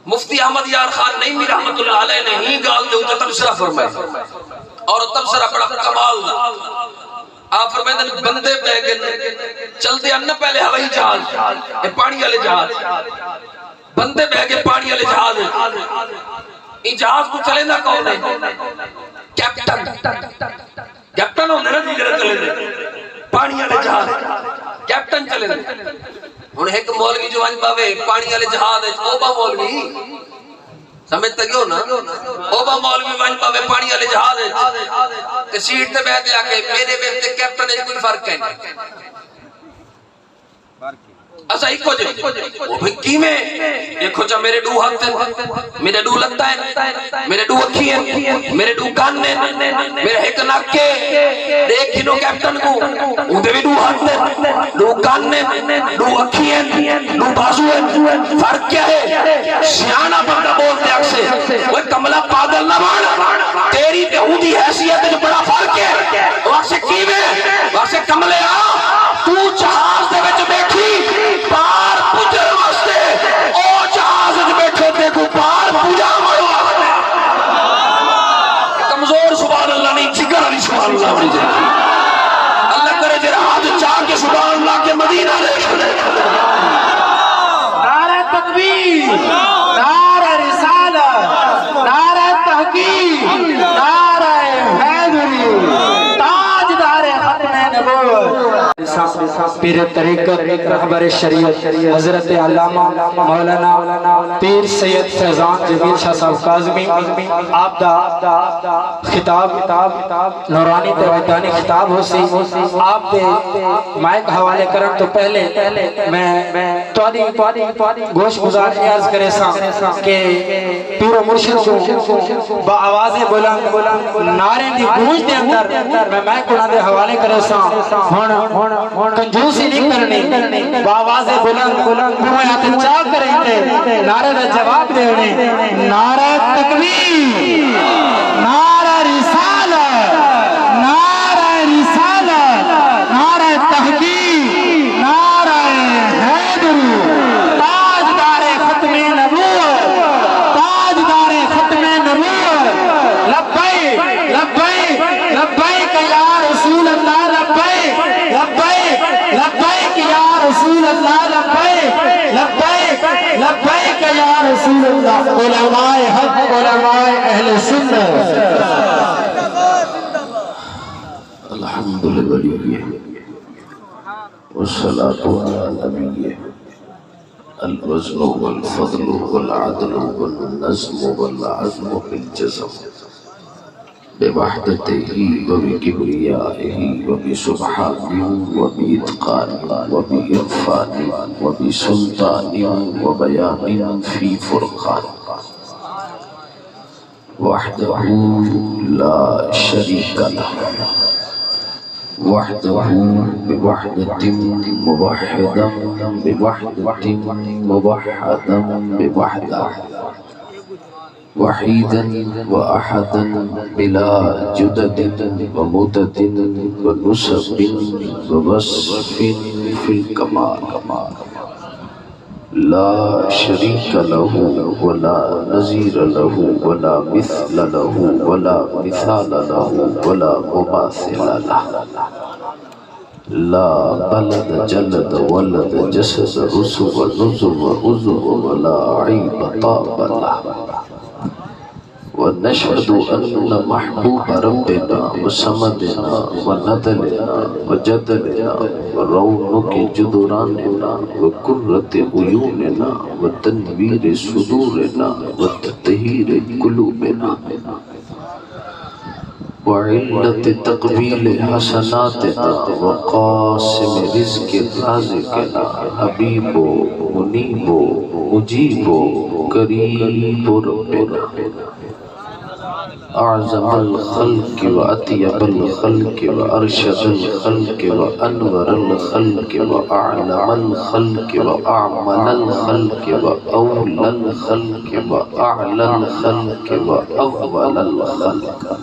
مفتی احمد یار خان نعیمی رحمت اللہ علیہ نے ہی گال دے ہوتا تبصرہ فرمائے اور تبصرہ بڑا کمال دا آپ فرمائے دن بندے بیگن چل دے انہ پہلے ہوائی جہاز پانی والے جہاز بندے بیگن پانی والے جہاز یہ جہاز کو چلے نہ کون ہے کیپٹن کیپٹن ہونے نا جیجرہ چلے دے پانی والے جہاز کیپٹن چلے دے انہیں ایک مولوی جو آنج باوے پانی والے جہاز ہے اوبا مولوی سمجھتا کیوں نا اوبا مولوی وانج باوے پانی والے جہاز ہے کہ سیٹ تے بیٹھے آکے میرے بیٹے کیپٹن ہے کوئی فرق ہے ایسا ہی کچھ وہ بھی کی میں دیکھو جا میرے دو ہاتھ ہیں میرے دو لگتا ہے میرے دو اکھی ہیں میرے دو کان ہیں میرے ایک ناک کے دیکھنو کیپٹن کو اندھے بھی دو ہاتھ ہیں دو کان ہیں دو اکھی ہیں دو بازو ہیں فرق کیا ہے سیانہ بندہ بولتے اکسے وہ کملہ پاگل نہ مان تیری بیہودی حیثیت ہے جو بڑا فرق ہے وقت سے کی میں وقت سے کملے تو جہاز دے وچ بیٹھی پار پجر واسطے او جہاز وچ بیٹھے تے کو پار پجا مڑو کمزور سبحان اللہ نہیں جگر علی سبحان اللہ ہونی چاہیے اللہ کرے جرا ہاتھ چاہ کے سبحان اللہ کے مدینہ لے نعرہ تکبیر نعرہ رسالت نعرہ تحقیق نعرہ حیدری تاجدار ختم نبوت پیر طریقت رہبر شریعت حضرت علامہ مولانا پیر سید فیضان جمیل شاہ صاحب کاظمی آپ دا خطاب نورانی توجانی خطاب ہو سی آپ دے مائک حوالے کرن تو پہلے میں تواری گوش گزار عرض کرے ساں کہ پیر و مرشد کو با آواز بلند نعرے دی گونج دے اندر میں مائک انہاں دے حوالے کرے ساں ہون کنجوسی نہیں کرنی باواز بلند بوئے ہاتھ چاہ کریں تھے نعرہ دا جواب دے انہیں نعرہ تکبیر نعرہ رسالت نعرہ رسالت نعرہ تحقیق نعرہ حیدر تاجدار ختم نبوت تاجدار ختم نبوت لبیک لبیک لبیک یا رسول اللہ لبیک لبیک لبیک یا رسول اللہ لبیک لبیک لبیک یا رسول اللہ علماء حق علماء اہل سنت الحمدللہ والصلاة على نبیہ الوزن والفضل والعدل والنظم والعزم بالجزم بوحدته وبكبريائه وبسبحانه وبإتقانه وبإرفانه وبسلطانه وبيان في فرقان وحده لا شريك له وحده بوحدة موحدا بوحدة موحدا بوحده وحيدا وأحدا بلا جدد ومدد ونسب ووصف في الكمال لا شريك له ولا نظير له ولا مثل له ولا مثال له ولا مماثل له لا بلد جلد ولد جسد رسو نزو عزو ولا عيب طاب له ونشهد أن محبوب ربنا وصمدنا وندلنا وجدلنا ورونق جدراننا وقرة عيوننا وتنوير صدورنا وتطهير قلوبنا وعلة تقبيل حسناتنا وقاسم رزق رازقنا حبيب منيب مجيب قريب ربنا أعظم الخلق وأطيب الخلق وأرشد الخلق وأنور الخلق وأعلم الخلق وأعمل الخلق وأولى الخلق وأعلى الخلق وأفضل الخلق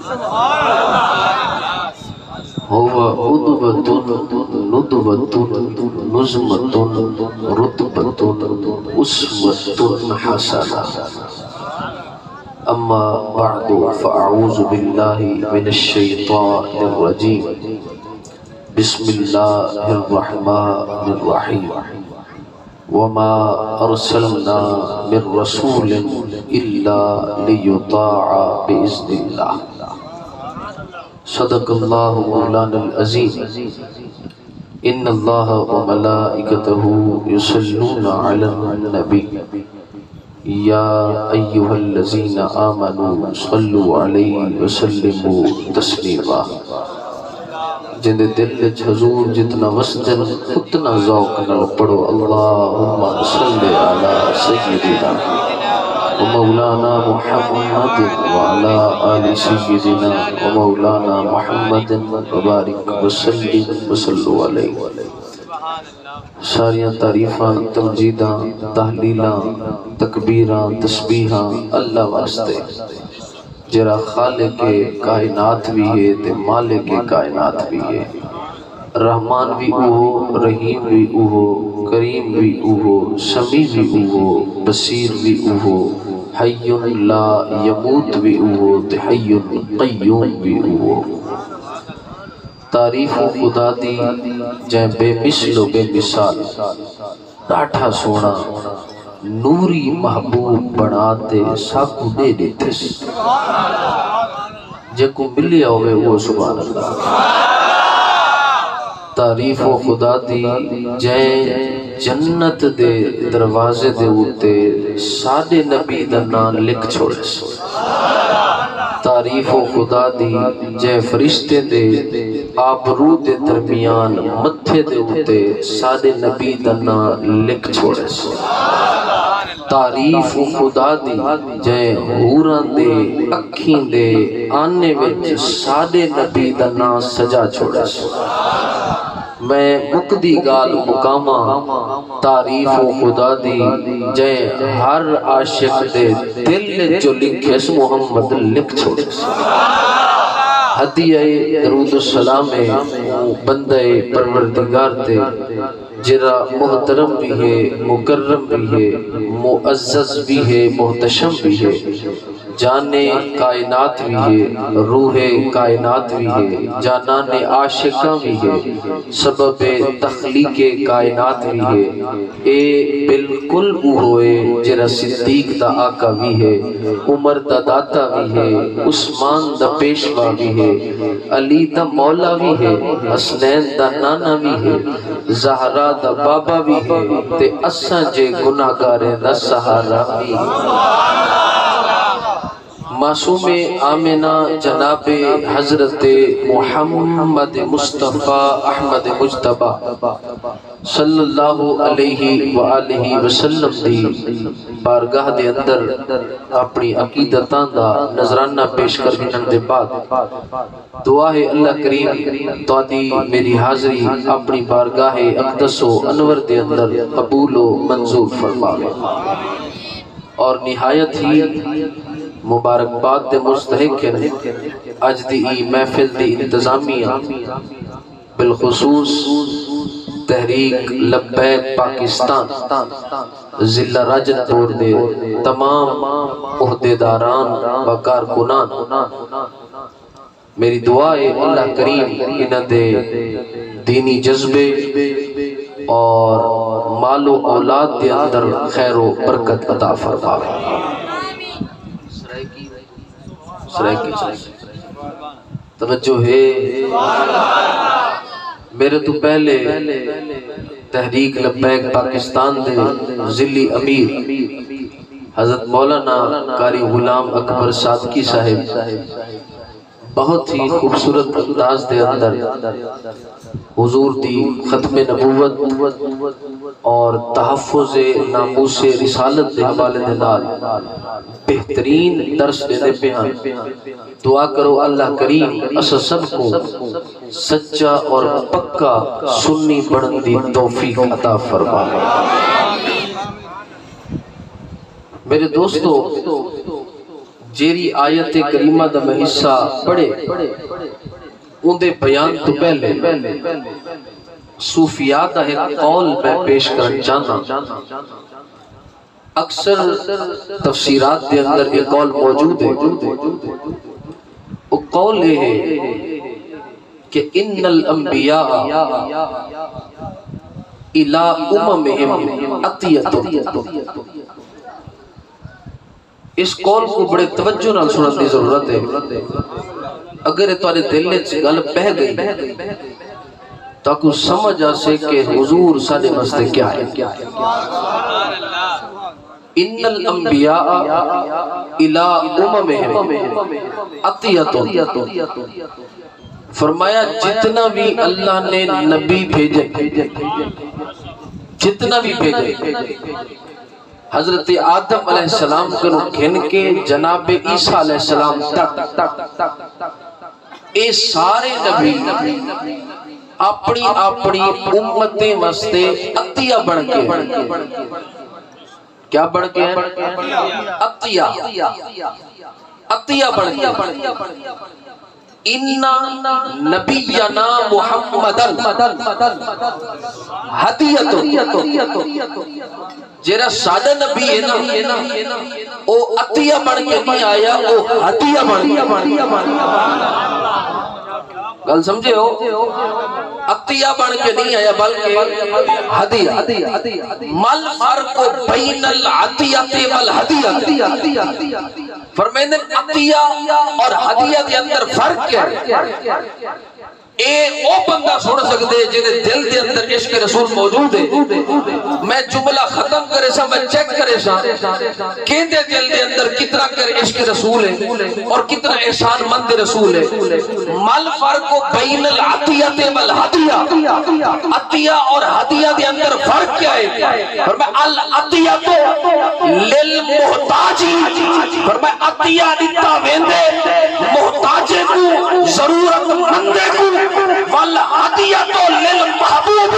هو عدوة ندوة نزمة رتبة أسوة حسنة. أما بعد فأعوذ بالله من الشيطان الرجيم. بسم الله الرحمن الرحيم. وما أرسلنا من رسول إلا ليطاع بإذن الله. صدق الله مولانا العظيم. إن الله وملائكته يصلون على النبي يا أيها الذين آمنوا صلوا عليه وسلموا تسليما. جن دل حضور جتنا وسجن اتنا ذوق نال پڑھو اللہم صلی علی سیدنا ومولانا محمد وعلى آل سيدنا ومولانا محمد وبارك وسلم وصلوا عليه. ساریاں تعریفاں تمجیداں تحلیلاں تکبیراں تسبیحاں اللہ واسطے جرا خالق کائنات بھی ہے تے مالک کائنات بھی ہے. رحمان بھی اوہو، رحیم بھی اوہو، کریم بھی اوہو، سمیع بھی اوہو، بصیر بھی اوہو، حی لا یموت بھی اوہو تے حی قیوم بھی اوہو. تعریف خدا دی جائیں بے مثل و بے مثال ڈاٹھا سونا نوری محبوب بناتے ساکو دے دیتے سی. جے کو ملیا ہوئے وہ سبحان اللہ. تعریف و خدا دی جائیں جنت دے دروازے دے ہوتے ساڑے نبی دا نام لکھ چھوڑے سی. تعریف و خدا دی جے فرشتے دے آبرو دے درمیان متھے دے ہوتے ساڑے نبی دا نام لکھ چھوڑے سی. تعریف و خدا دی جے حوران دے اکھیں دے آنے وچ ساڑے نبی دا نام سجا چھوڑے سی. میں مقدی گال مقامہ تعریف و خدا دی جے ہر عاشق دے دل جو لکھے اس محمد لکھ چھوڑے سی. ہدیہ درود السلام بندہ پروردگار تے جرا محترم بھی ہے مکرم بھی ہے معزز بھی ہے محتشم بھی ہے جانے کائنات بھی ہے روح کائنات بھی ہے جانان عاشقاں بھی ہے سبب تخلیق کائنات بھی ہے. اے بالکل او ہوئے جرا صدیق دا آقا بھی ہے عمر دا داتا بھی ہے عثمان دا پیشوا بھی ہے علی دا مولا بھی ہے حسنین دا نانا بھی ہے زہرا دا بابا بھی ہے تے اساں جے گناہگاریں دا سہارا بھی ہے. معصوم آمنہ جناب حضرت محمد مصطفیٰ احمد مجتبہ صلی اللہ علیہ وآلہ وسلم دی بارگاہ دے اندر اپنی عقیدتاں دا نظرانہ پیش کر گنن دے بعد دعا ہے اللہ کریم تو دی میری حاضری اپنی بارگاہ اقدس و انور دے اندر قبول و منظور فرماوے. اور نہایت ہی مبارکباد دے مستحق ہیں اج دی ای محفل دی انتظامیہ بالخصوص تحریک لبیک پاکستان ضلع راجنپور دے تمام عہدیداران و کارکنان. میری دعا ہے اللہ کریم انہاں دے دینی جذبے اور مال و اولاد دے اندر خیر و برکت عطا فرماوے. توجہ ہے میرے تو پہلے تحریک لبیک پاکستان دے ضلعی امیر حضرت مولانا قاری غلام اکبر صادقی صاحب بہت ہی خوبصورت انداز دے اندر حضور دی ختم نبوت اور تحفظ ناموس رسالت دے حوالے دے نال بہترین درس دینے پہ ہیں. دعا کرو اللہ کریم اسا سب کو سچا اور پکا سنی بڑھن دی توفیق عطا فرمائے. میرے دوستو جیری آیت کریمہ دا میں حصہ پڑھے ان دے بیان تو پہلے صوفیاء دا ایک قول میں پیش کرنا چاہنا. اکثر تفسیرات دے اندر ایک قول موجود ہے. وہ قول یہ ہے کہ ان الانبیاء الى اممہم عطیۃ. اس قول کو بڑے توجہ نال سنن دی ضرورت ہے. اگر یہ تمہارے دل وچ گل پہ گئی تاکہ سمجھ آ سے کہ حضور سارے واسطے کیا ہے. ان الانبیاء الى اممہم عطیۃ. فرمایا جتنا بھی اللہ نے نبی بھیجے، جتنا بھی بھیجے، حضرت آدم علیہ السلام کو گھن کے جناب عیسیٰ علیہ السلام تک اے سارے نبی اپنی اپنی امتیں واسطے عطیہ بن کے، کیا بن کے؟ عطیہ، عطیہ بن کے. اِنَّا نَبِيَّنَا مُحَمَّدًا ہدیۃ. جیرا سادہ نبی ہے نا وہ عطیہ بن کے نہیں آیا، وہ ہدیہ بن کے. گل سمجھے ہو؟ عطیہ بن کے نہیں آیا بلکہ ہدیہ. مل فرق بین العطیۃ والہدیہ. فرمائیں عطیہ اور ہدیہ کے اندر فرق کیا ہے؟ اے او بندہ سن سکتے جنہیں دل دے اندر عشق رسول موجود ہے. میں جملہ ختم کرے سا، میں چیک کرے سا کہ دے دل دے اندر کتنا کر عشق رسول ہے اور کتنا احسان مند رسول ہے. مل فرق بین العطیۃ والہدیہ. عطیہ اور ہدیہ دے اندر فرق کیا ہے؟ فرمایا العطیۃ للمحتاج. فرمایا عطیہ دیتا ویندے محتاج کو، ضرورت مندے کو. والہدیۃ للمحبوب.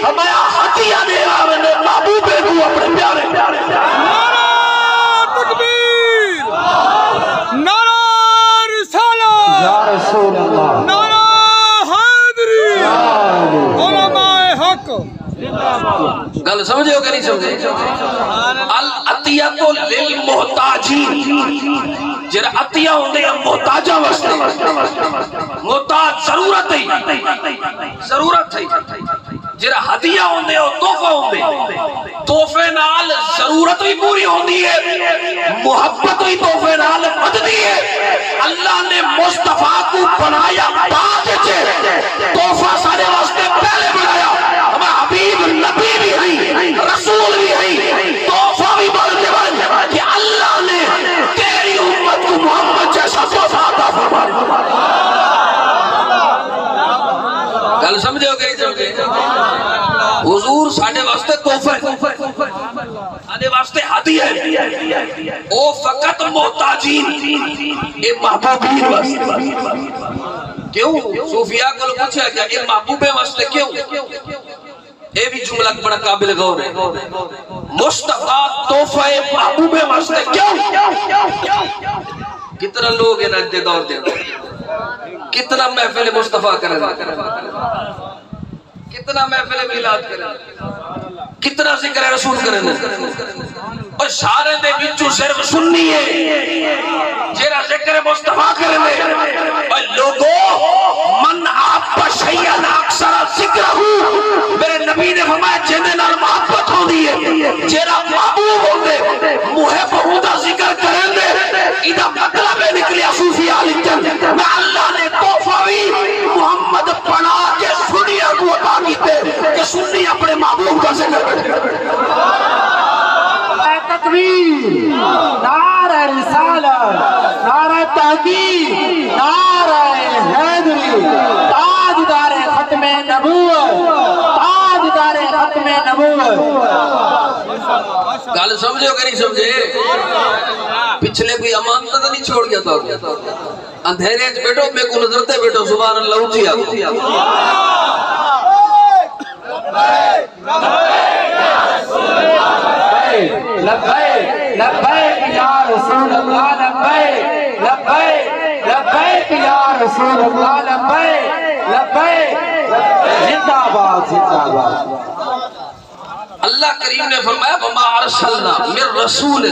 ہمارا ہدیہ دے آوے نے محبوبے کو، اپنے پیارے. نعرہ تکبیر، نعرہ رسالت، یا رسول اللہ، نعرہ حیدری، علماء حق. گل سمجھے ہو کہ نہیں سمجھے؟ العطیۃ للمحتاجین. جرا عطیہ ہوندے ہیں محتاجہ واسطے، محتاج ضرورت ہے، ضرورت ہے. جرا ہدیہ ہوندے ہیں تحفہ ہوندے، تحفے نال ضرورت بھی پوری ہوندی ہے، محبت بھی تحفے نال بدتی ہے. اللہ نے مصطفیٰ کو بنایا بعد چھے، تحفہ سارے واسطے پہلے بنایا. ہمارا حبیب نبی بھی ہیں، رسول بھی ہیں، تحفہ بھی بڑھتے کہ اللہ نے تیری امت کو محمد جیسا تحفہ عطا فرمایا. گل سمجھے ہو کہ نہیں سمجھے؟ حضور ساڈے واسطے تحفہ ہے، ساڈے واسطے ہدیہ ہے. او فقط محتاجین، اے محبوبین واسطے. کیوں؟ صوفیاء کو پوچھا کیا اے محبوبے واسطے کیوں؟ اے بھی جملہ بڑا قابل غور ہے. مصطفیٰ تحفہ محبوبے واسطے کیوں؟ کتنا لوگ ہیں نجدے دور دے، کتنا محفل مصطفیٰ کریں، کتنا محفل میلاد کریں، کتنا ذکر رسول کریں. اور سارے دے بچوں صرف سننی ہے جیرا ذکر مصطفیٰ کریں. اور لوگوں من آپ شیئن اکثر ذکر ہوں، میرے نبی نے فرمایا جنہیں نال محبت ہو دی ہے، جیرا محبوب ہوندے محب ہوندہ ذکر کریں دے. ادھا مطلب ہے نکلیا صوفیاء لکھن میں اللہ نے تحفہ بھی محمد بنا کے سنیہ کو عطا کیتے کہ سنی اپنے محبوب کا ذکر کریں. تکبیر، نعرہ رسالت، نعرہ تحقیق، نعرہ حیدری. تاجدار ختم نبوت، تاجدار ختم نبوت. گل سمجھے ہو کہ نہیں سمجھے؟ پچھلے کوئی امانت تو نہیں چھوڑ گیا تھا. اندھیرے بیٹھو میں کو نظرتے بیٹھو سبحان اللہ اٹھی آگو. لبیک لبیک یا رسول اللہ، لبیک لبیک لبیک یا رسول اللہ لبیک لبیک زندہ باد زندہ باد اللہ کریم نے فرمایا وما ارسلنا من رسول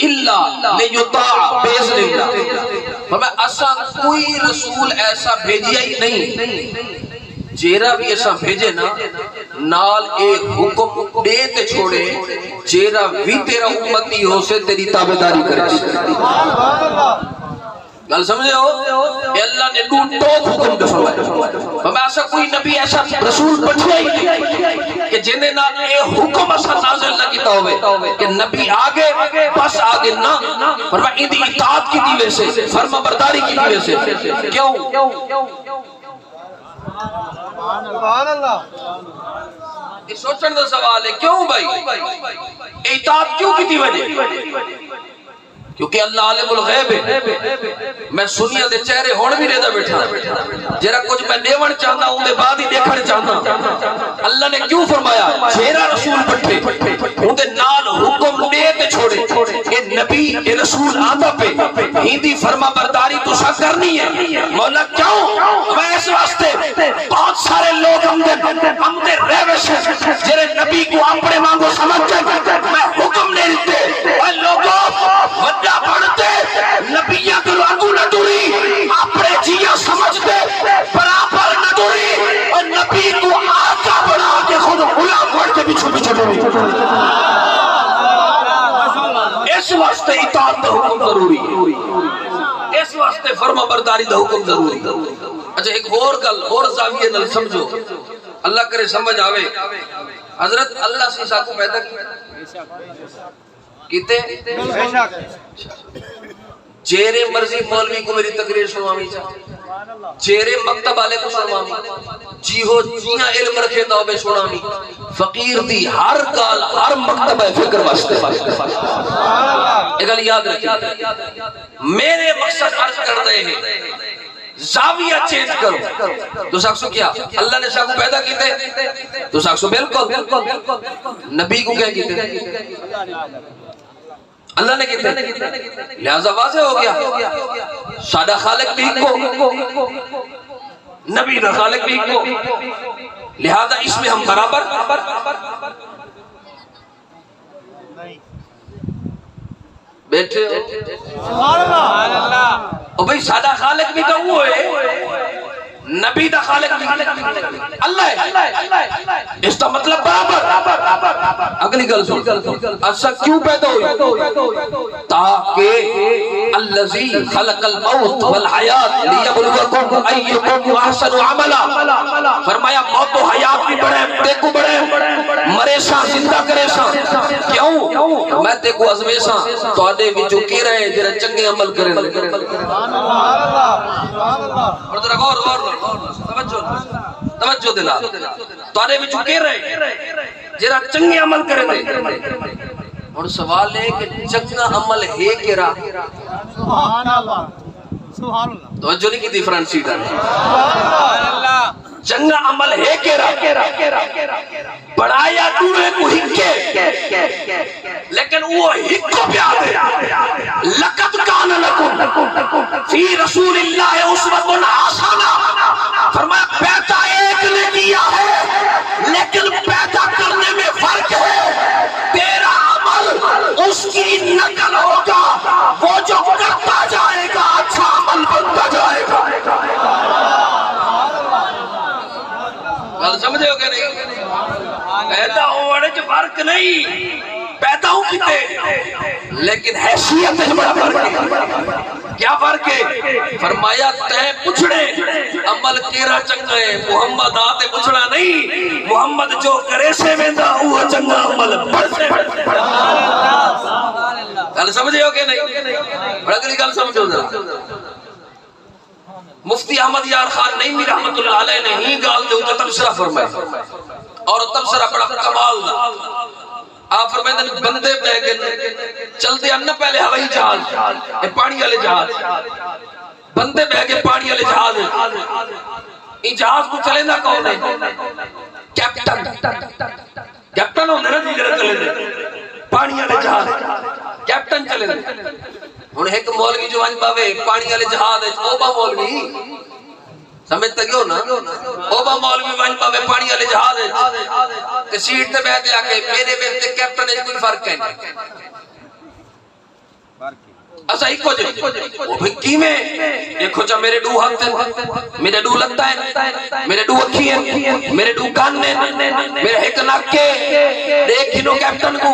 الا لیطاع باذن اللہ فرمایا اساں کوئی رسول ایسا بھیجیا ہی نہیں جیرا بھی ایسا بھیجے نا نال ایک حکم دے تے چھوڑے جیرا بھی تیرا امتی ہو سے تیری تابعداری کرے گل سمجھے ہو کہ اللہ نے دو حکم دے فرمایا ہمیں ایسا کوئی نبی ایسا رسول پٹھیا ہی نہیں کہ جنہیں نہ یہ حکم ایسا نازل نہ کیتا ہوئے کہ نبی آگے بس آگے نہ فرمایا ان دی اطاعت کی دیوے سے فرما برداری کی دیوے سے کیوں سبحان اللہ یہ سوچن دا سوال ہے کیوں بھائی اطاعت کیوں کی دیوے کیونکہ اللہ عالم الغیب ہے میں سنیا دے چہرے ہون بھی رہتا بیٹھا جیرا کچھ میں دیون چاہتا ہوں دے بعد ہی دیکھنے چاہتا اللہ نے کیوں فرمایا جیرا رسول پٹھے ہوں دے نال حکم دے تے چھوڑے اے نبی اے رسول آتا پہ ہندی فرما برداری تو سا کرنی ہے مولا کیوں میں اس واسطے بہت سارے لوگ ہم دے ریوش جیرے نبی کو اپنے مانگو سمجھتے میں حکم نہیں دیتے اے لوگوں وجہ پڑھتے نبیہ کے لوگوں نہ دوری اپنے جیہ سمجھتے برابر نہ دوری اور نبی کو آقا بنا کے خود غلام پڑھ کے بچھو بچھو دوری اس واسطے اطاعت دا حکم ضروری ہے اس واسطے فرما برداری دا حکم ضروری ہے اچھا ایک اور گل اور زاویہ نل سمجھو اللہ کرے سمجھ آوے حضرت اللہ سے عیسیٰ کو پیدا کیتے جیرے مرضی مولوی کو میری تقریر سنوامی چاہتے جیرے مکتب والے کو سنوامی جی ہو جیہاں علم رکھے تو میں سنوامی فقیر دی ہر کال ہر مکتب ہے فکر واسطے ایک گل یاد رکھیں میرے مقصد عرض کر دے ہیں زاویہ چینج کرو تو ساکسو کیا اللہ نے ساکو پیدا کیتے تو ساکسو بالکل نبی کو کیا کیتے اللہ نے کیتے لہذا واضح ہو گیا سادہ خالق بھی کو نبی نہ خالق بھی کو لہذا اس میں ہم برابر بیٹھے سبحان اللہ او بھئی سادہ خالق بھی تو وہ ہے نبی دا خالق بھی اللہ ہے اس کا مطلب برابر اگلی گل سن ایسا کیوں پیدا ہوئی تاکہ الذی خلق الموت والحیات لیبلوکم ایکم احسن عملا فرمایا موت و حیات بھی بڑھے دیکھو بڑھے مرے ساں زندہ کرے ساں کیوں میں دیکھو عزمے ساں تو آدھے بھی جو کی رہے جنہیں چنگے عمل کریں اور ذرا غور توجہ دلا تارے بھی چکے رہے جرا چنگے عمل کرے دے اور سوال ہے کہ چنگا عمل ہے کیرا سبحان اللہ سبحان اللہ توجہ نہیں کی ڈیفرنسی ڈال سبحان اللہ چنگا عمل ہے کیرا بڑایا دوڑے کو ہکے لیکن وہ ہکو پیار ہے لقد کان لکم فی رسول اللہ اسوۃ حسنہ فرمایا پیدا ایک نے کیا ہے لیکن پیدا کرنے میں فرق ہے تیرا عمل اس کی نقل ہوگا وہ جو کرتا جائے گا اچھا عمل بنتا جائے گا سمجھے ہو کہ نہیں پیدا ہونے جو فرق نہیں پیدا ہوں کتے لیکن حیثیت ہے بڑا فرق ہے کیا فرق ہے فرمایا تے پچھڑے عمل کیرا چنگا ہے محمد آتے پچھڑا نہیں محمد جو کرے سے ویندہ وہ چنگا عمل بڑھتے گل سمجھے ہو کہ نہیں بڑھگلی گل سمجھو ذرا مفتی احمد یار خان نعیمی رحمت اللہ علیہ نے ہی گال دے ہوتا تبصرہ فرمائے اور تبصرہ بڑا کمال دا آپ فرمائے بندے بے گئے چلتے انہ پہلے ہوائی جہاز پانی والے جہاز بندے بے گئے پانی والے جہاز ان جہاز کو چلے نہ کون ہے کیپٹن ہوندے نا جی جرا چلے دے پانی والے جہاز کیپٹن چلے دے ہن ایک مولوی جو ون پاوے پانی والے جہاز وچ او با مولوی سمجھ تک ہو نا او با مولوی ون پاوے پانی والے جہاز وچ تے سیٹ تے بیٹھ آ کے میرے وچ تے کیپٹن وچ کوئی فرق ہے نہیں اسا ایکو جے او بھئی کیویں دیکھو جا میرے دو ہاتھ ہیں میرے دو لتاں ہیں میرے دو اکھیاں ہیں میرے دو کان ہیں میرے ایک ناک ہے دیکھ کینو کیپٹن کو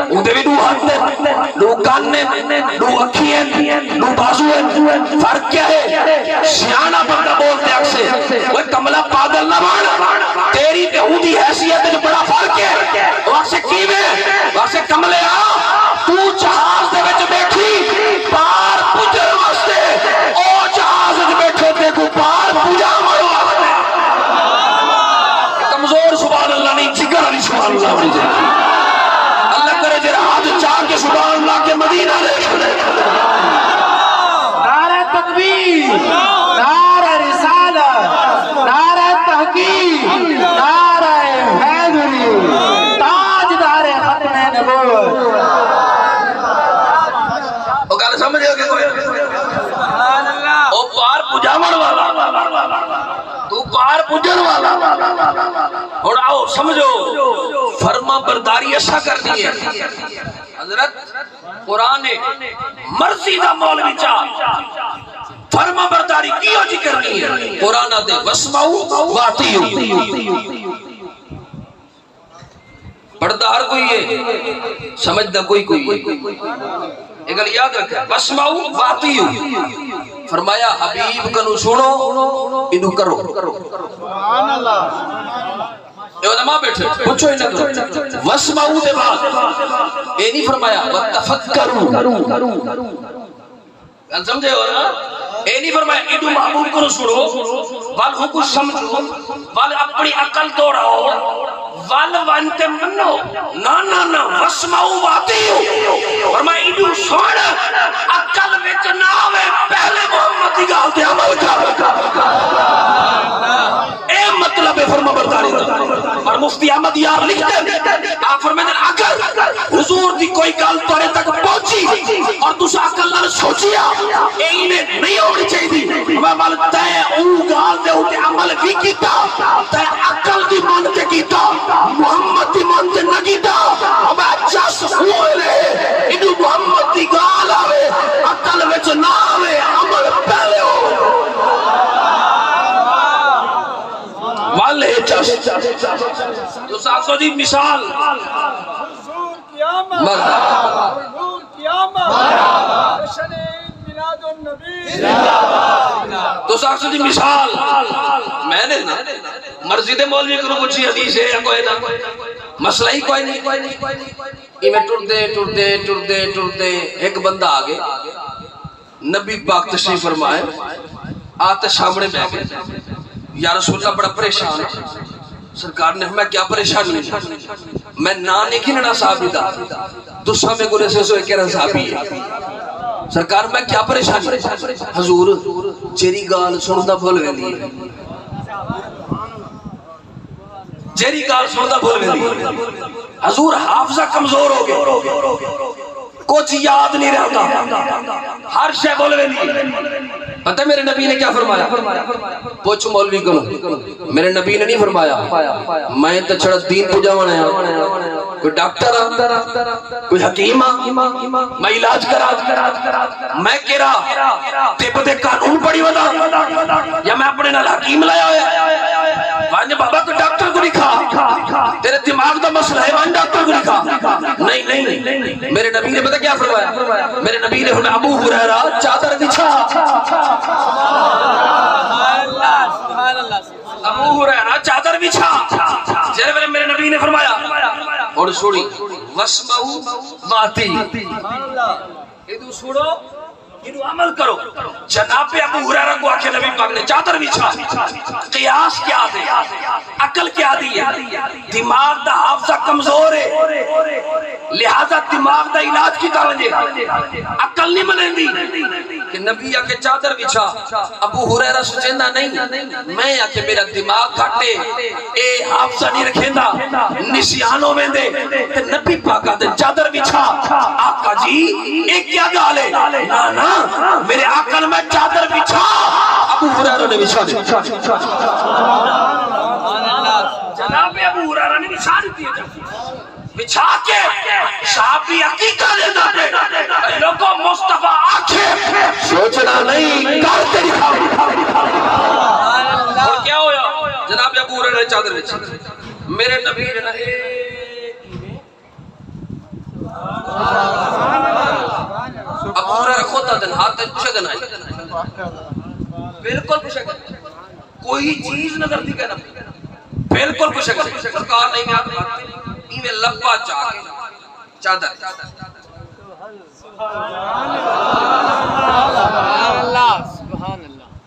او دے بھی دو ہاتھ ہیں دو کان ہیں دو اکھیاں ہیں دو بازو ہیں فرق کیا ہے سیاںا بندہ بولتے اکثر وہ کملا پاگل نہ بن تیری تے او دی حیثیت وچ بڑا فرق ہے واسے کیویں واسے کملے تو جہاز دے وچ بیٹھی پار پجر واسطے او جہاز وچ بیٹھے تے کو پار پجا مڑو کمزور سبحان اللہ نہیں جگر علی سبحان اللہ ہونی چاہیے اللہ کرے جرا ہاتھ چاہ کے سبحان اللہ کے مدینہ لے نعرہ تکبیر نعرہ رسالت نعرہ تحقیق نعرہ حیدری تاجدار ختم نبوت سمجھے کہ کوئی او پار پجاون والا تو پار پجن والا اور آؤ سمجھو فرما برداری ایسا کرنی ہے حضرت قرآن مرضی دا مولوی چاہ فرما برداری کیوں جی کرنی ہے قرآن دے وسمعو واتیو پڑھتا ہر کوئی ہے سمجھتا کوئی ایک گل یاد رکھے وسمعو واتیو فرمایا حبیب کنو سنو انو کرو سبحان اللہ اے علماء بیٹھے پوچھو ہی نہ کرو وسمعو دے بعد اے نہیں فرمایا وتفکرو سمجھے ہو نا اے نہیں فرمایا ایڈو محبوب کو سنو وال ہو کچھ سمجھو وال اپنی عقل دوڑاؤ وال وانتے منو نا وسمعو واتیو فرمایا ایڈو سن عقل وچ نہ آوے پہلے محمد دی گل تے عمل کر اے مطلب ہے فرما برداری دا اور مفتی احمد یار لکھتے ہیں آپ فرمائیں اگر حضور دی کوئی گل تورے تک پہنچی اور تسا عقل نال سوچیا اے نہیں ہونی چاہیے میں مال تے او گال دے اوتے عمل بھی کیتا تے عقل دی مان تے کیتا محمد دی مان تے نہ کیتا میں جس ہوئے لے اینو محمد دی گال آوے عقل وچ نہ آوے عمل پہلے ہو والے چس تو ساتھوں دی مثال حضور قیامت مرحبا حضور قیامت جشن میلاد النبی تو ساتھوں دی مثال میں نے نا مرضی دے مولوی کو پوچھی حدیث ہے یا کوئی نہ مسئلہ ہی کوئی نہیں میں ٹرتے ایک بندہ آگے نبی پاک تشریف فرمائے آتے سامنے بیٹھ گئے یا رسول اللہ بڑا پریشان ہے سرکار نے ہمیں کیا پریشانی ہے میں نانے کی نڑا صحابی دا دوسرا میں گلے سے سوئے کہنا صحابی ہے سرکار میں کیا پریشانی ہے حضور جیری گال سندا بھول گئی جیری گال سندا بھول گئی حضور حافظہ کمزور ہو گئے کچھ یاد نہیں رہتا ہر شے بول گئی پتہ میرے نبی نے کیا فرمایا پوچھ مولوی کرو میرے نبی نے نہیں فرمایا میں تو چھڑا دین پجاونا ہے کوئی ڈاکٹر کوئی حکیم میں علاج کرا میں کہہ طب دے قانون پڑھی ودا یا میں اپنے نال حکیم لایا ہویا وانجے بابا کوئی ڈاکٹر کو نہیں کھا تیرے دماغ دا مسئلہ ہے وانجے ڈاکٹر کو نہیں کھا نہیں میرے نبی نے پتہ کیا فرمایا میرے نبی نے فرمایا ابو ہریرہ چادر بچھا ابو ہریرہ چادر بچھا جیسے میرے نبی نے فرمایا اور سوڑی وسمعو واتی ادو سوڑو ادو عمل کرو جناب ابو ہریرہ کو آکھے نبی پاک نے چادر بچھا قیاس کیا دے عقل کیا دی ہے دماغ دا حافظہ کمزور ہے لہذا دماغ دا علاج کی طرح دے عقل نہیں ملیں دی کہ نبی آکے چادر بچھا، ابو ہریرہ سوچیندہ نہیں، میں آکے میرا دماغ کھاٹے اے حافظہ نہیں رکھیندہ نسیانوں میں دے کہ نبی پاکا دے چادر بچھا، آقا جی ایک کیا گالے نا میرے آقا نے میں چادر بچھا، ابو ہریرہ نے بچھا دے، جناب ابو ہریرہ نے بچھا دیتی ہے، بچھا کے صحابی عقیقہ لینا دے لوگوں مصطفیٰ آنکھیں سوچنا نہیں کرتے دکھاؤ۔ اور کیا ہویا جناب ابو ہریرہ نے چادر بچھی، میرے نبی نے ابو ہریرہ خود دن ہاتھ تک پوچھے دن آئی، بالکل پوچھے گا کوئی چیز نظر تھی کہنا، بالکل پوچھے گا سرکار نہیں میں آتا میں لبا چاہ چادر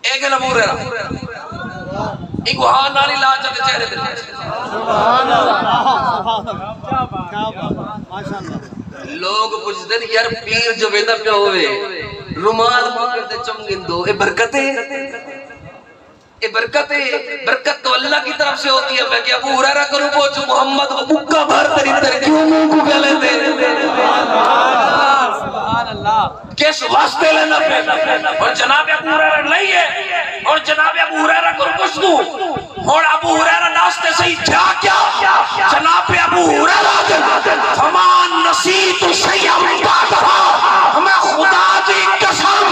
ایک ابو ہریرہ ایک وہاں نالی لا چاہتے چہرے دل لوگ پوچھتے ہیں یار پیر جو ویدہ پہ ہوئے رومال پکڑتے چمگندو اے برکتیں یہ برکت تو اللہ کی طرف سے ہوتی ہے، میں کہ ابو ہریرہ کروں پوچھو محمد مکہ بھر تری تر کیوں منہ کو گلے دے کس واسطے لینا پہ اور جناب ابو ہریرہ نہیں ہے اور جناب ابو ہریرہ کروں پوچھ دوں اور ابو ہریرہ ناستے سے ہی کیا جناب ابو ہریرہ فمان نسیت شیئم بعدہا ہمیں خدا دی قسم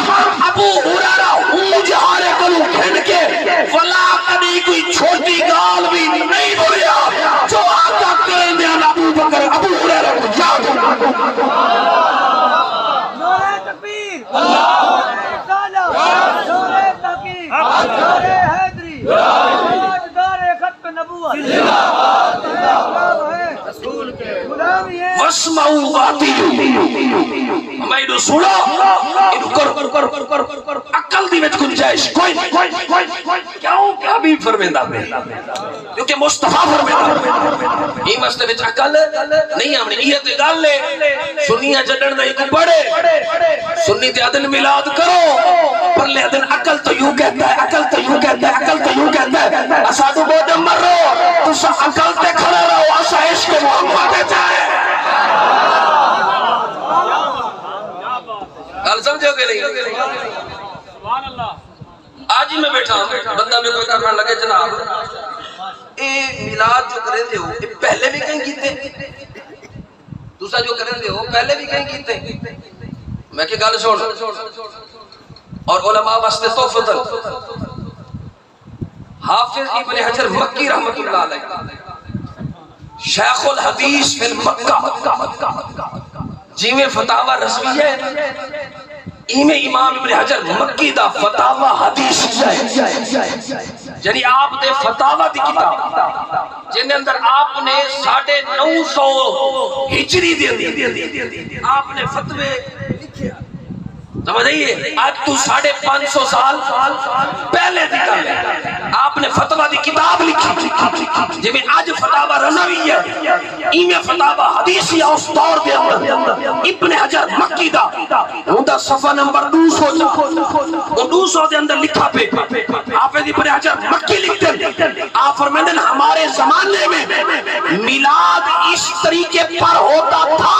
ابو ہریرہ ہوں جہارے کروں کھن کے ولا کبھی کوئی چھوٹی گال بھی نہیں بولیا جو آقا کریں دیا ابو بکر ابو ہریرہ کو یاد نعرہ تکبیر، نعرہ رسالت، نعرہ تحقیق، نعرہ حیدری، تاجدار ختم نبوت، غلامی ہے واسمعوا وَاطِیعُوا میں انہوں سنو انہوں کر عقل دی وچ گنجائش کوئی کیوں کیا بھی فرمیندہ میں کیونکہ مصطفیٰ فرمیندہ یہ مسئلے وچ عقل نہیں ہم نے یہ تو گال لے سنیہ جڑن نہیں کو بڑے سنی تے ادن میلاد کرو پر لے ادن عقل تو یوں کہتا ہے عقل تو یوں کہتا ہے عقل تو یوں کہتا ہے اسادو بودم مر رو تو سا عقل تے کھڑا رہو اسا عشق محمد دیتا ہے گل سمجھو کہ نہیں آج ہی میں بیٹھا ہوں بندہ میں کوئی کرنا لگے جناب اے میلاد جو کریں دے ہو پہلے بھی کہیں کیتے دوسرا جو کریں دے ہو پہلے بھی کہیں کیتے میں کہ گل سن اور علماء واسطے توفضل حافظ ابن حجر مکی رحمت اللہ علیہ شیخ الحدیث فی مکہ جیویں فتاوہ رسمی ہے ایمیں امام ابن حجر مکی دا فتاوہ حدیث ہے یعنی آپ دے فتاوہ دی کتاب جن اندر آپ نے 950 ہجری دی آپ نے فتوے لکھے سمجھ آئیے آج تو 550 سال پہلے دکھا ہے آپ نے فتوہ دی کتاب لکھی جب آج فتاوہ رضوی ہے ایمیں فتاوہ حدیثی ہے اس دور دے اندر ابن حجر مکی دا ہوندہ صفحہ نمبر 200 دے اندر لکھا پہ آپ ابن حجر مکی لکھتے ہیں آپ فرمیدن ہمارے زمانے میں میلاد اس طریقے پر ہوتا تھا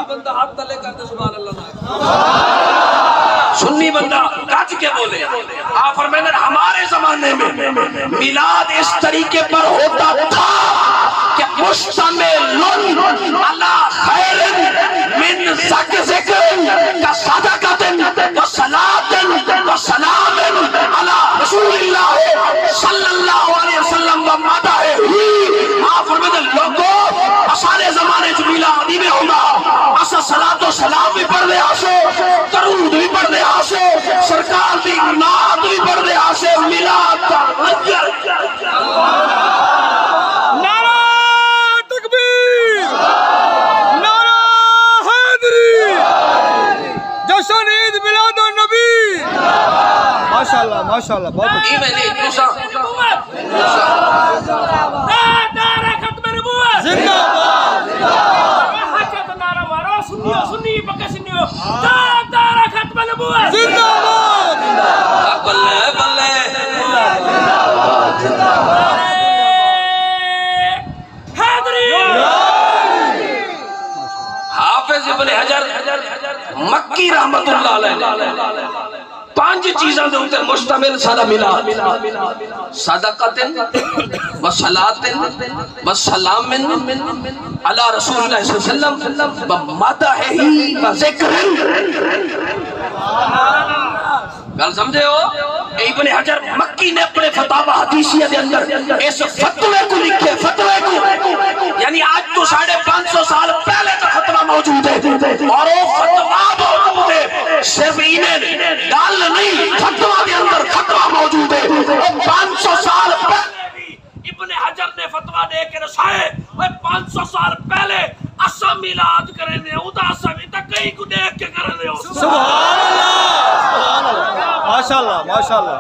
بندہ ہاتھ تلے کرتے سبحان اللہ سنی بندہ گج کے بولے آپ فرمائیں ہمارے زمانے میں میلاد اس طریقے پر ہوتا تھا کہ مشتمل علی خیر من ذکر کا صدقۃ و صلاۃ و سلام علی رسول اللہ صلی اللہ علیہ وسلم و مدح آپ فرمائیں لوگوں سارے زمانے چ میلاد میں ہوگا اسا صلاۃ و سلام بھی پڑھ دے آسو درود بھی پڑھ دے آسو سرکار دی نعت بھی پڑھ دے آسے میلاد کا نعرہ تکبیر، نعرہ حیدری، جشن عید میلاد النبی، ماشاءاللہ ماشاءاللہ بہت اچھا یہ میں نے دوسرا نعرہ ختم نبوت زندہ باد، حجت نعرہ مارو سنیو نبوت زندہ باد بلے بلے حیدری حافظ ابن حجر مکی رحمت اللہ علیہ 5 چیزاں دے اوتے مشتمل سادہ میلاد صدقۃ و صلاۃ و سلام علی رسول اللہ صلی اللہ علیہ وسلم و مدح و ذکر. گل سمجھے ہو؟ ابن حجر مکی نے اپنے فتاوی حدیثیہ دے اندر اس فتوے کو لکھے، فتوے کو، یعنی آج تو 550 سال پہلے کا فتویٰ موجود ہے اور وہ فتویٰ موجود ہے، صرف انہیں ڈال نہیں، فتویٰ دے اندر فتویٰ موجود ہے. 500 سال پہلے بھی ابن حجر نے فتویٰ دے کے رسائے 500 سال پہلے اسا میلاد کریں دے ادا اسا بھی تک کئی کو دیکھ کے کریں دے. سبحان اللہ ماشاءاللہ ماشاءاللہ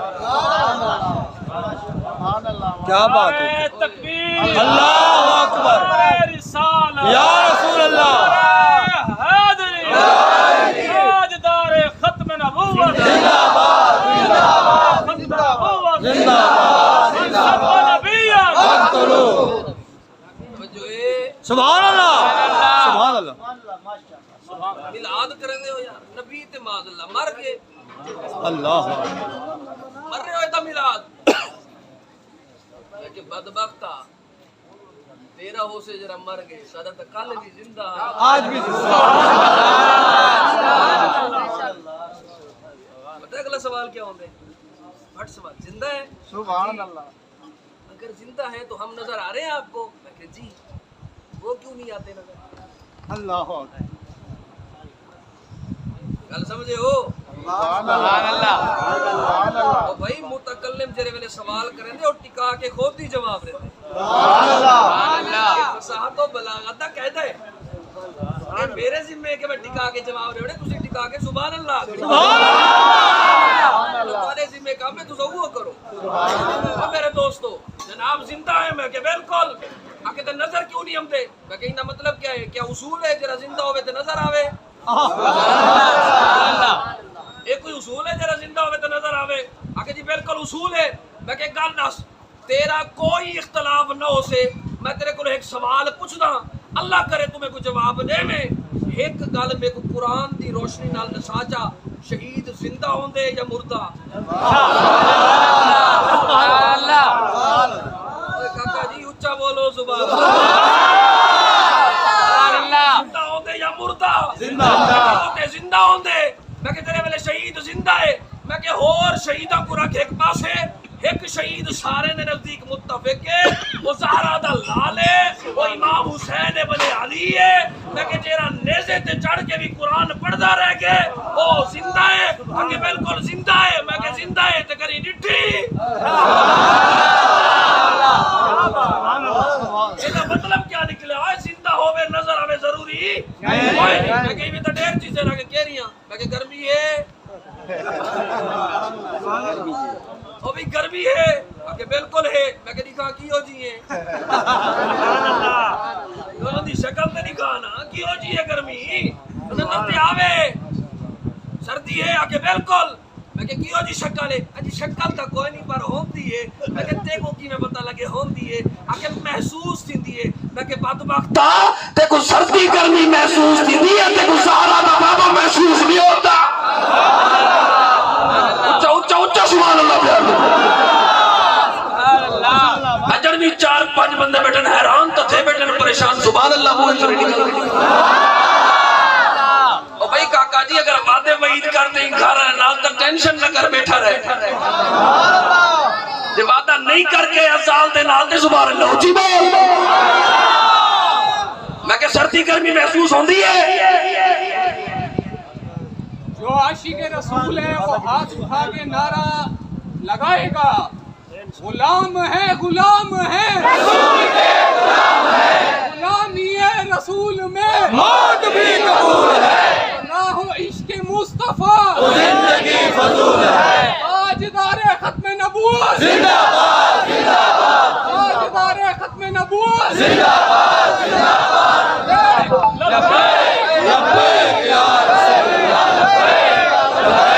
کیا بات ہے. تکبیر اللہ اکبر رسالہ یا رسول اللہ حیدری تاجدار ختم نبوت زندہ باد ختم نبوت زندہ باد سب نبیہ سبحان اللہ سبحان اللہ میلاد کریں دے ہو یار، نبی تے معاذ اللہ مر گئے، اللہ مر رہے ہوئے تا میلاد کہ بدبختہ تیرا ہو سے جرا مر گئے سادہ تا کل بھی زندہ آج بھی پتہ ہے اگلا سوال کیا ہوندے؟ ہٹ سوال زندہ ہے؟ سبحان اللہ. اگر زندہ ہے تو ہم نظر آ رہے ہیں آپ کو؟ میں کہ جی. وہ کیوں نہیں آتے نظر؟ اللہ اکبر گل سمجھے ہو؟ سبحان اللہ. اور بھائی متکلم جرے ویلے سوال کریں دے اور ٹکا کے خود ہی جواب رہتے ہیں. فصاحت و بلاغت دا قاعدہ ہے. میرے ذمہ ہے کہ میں ٹکا کے جواب رہے تسی ٹکا کے سبحان اللہ تمہارے ذمہ کام ہے تسا وہ کرو. اور میرے دوستو جناب زندہ ہے میں کہ بالکل آکے تے نظر کیوں نہیں آمدے؟ میں کہ انہا مطلب کیا ہے؟ کیا اصول ہے جرا زندہ ہوئے تے نظر آوے؟ ایک کوئی اصول ہے جرا زندہ ہوئے تے نظر آوے؟ آکے جی بالکل اصول ہے. میں کہ گل دس تیرا کوئی اختلاف نہ ہو سے میں تیرے کو ایک سوال پوچھدا اللہ کرے تمہیں کوئی جواب دے میں ایک گل میں کو قرآن دی روشنی نال دسا چا شہید زندہ ہوندے یا مردہ؟ کاکا جی اچھا بولو سبحان اللہ. زندہ ہوندے یا مردہ؟ زندہ ہوندے. میں کہ تیرے ویلے شہید زندہ ہے. میں کہ اور شہیداں کو رکھ ایک پاسے ایک شہید سارے نے نزدیک متفق ہے وہ زہرا دا لال ہے وہ امام حسین ابن علی ہے. میں کہ جیرا نیزے تے چڑھ کے بھی قرآن پڑھدا رہ گئے وہ زندہ ہے. میں کہ بالکل زندہ ہے. میں کہ زندہ ہے تے کری ڈٹھی. اس کا مطلب کیا نکلے آئے زندہ ہوئے نظر آوے ضروری میں کہیں بھی تو ڈیر چیزیں لگے کہہ رہی ہیں. میں کہ گرمی ہے وہ بھی گرمی ہے. میں کہ بالکل ہے. میں کہ دکھا کی ہو جی ہے دونوں دی شکل تے دکھا نا کی ہو جی ہے گرمی نظر تے آوے. سردی ہے آکے بالکل. میں کہ کی ہو جی شکل ہے جی شکل تا کوئی نہیں پر ہوندی ہے. میں کہ تے کو کی میں پتہ لگے ہوندی ہے آکے محسوس تھیندی ہے. میں کہ بدبختا تے کو سردی گرمی محسوس تھیندی ہے تے کو سہارا دا بابا محسوس نہیں ہوتا. اچھا اچھا اچھا سبحان اللہ پیار اجڑ بھی 4-5 بندے بیٹھن حیران تو تھے بیٹھن پریشان سبحان اللہ وہ انسانی نکل گئی. اور بھئی کاکا جی اگر وعدے وعید کرتے ہیں گھر ہے نال تو ٹینشن نہ کر بیٹھا رہے جو وعدہ نہیں کر کے ازال دے نال دے سبحان اللہ اچھی بول. میں کہ سردی گرمی محسوس ہوندی ہے. جو عاشق رسول ہے وہ ہاتھ اٹھا کے نعرہ لگائے گا غلام ہے غلام ہے غلامی ہے رسول میں موت بھی قبول ہے نہ ہو عشق مصطفیٰ زندگی فضول ہے تاجدار ختم نبوت زندہ باد زندہ باد تاجدار ختم نبوت زندہ باد زندہ باد لبیک لبیک یا رسول اللہ لبیک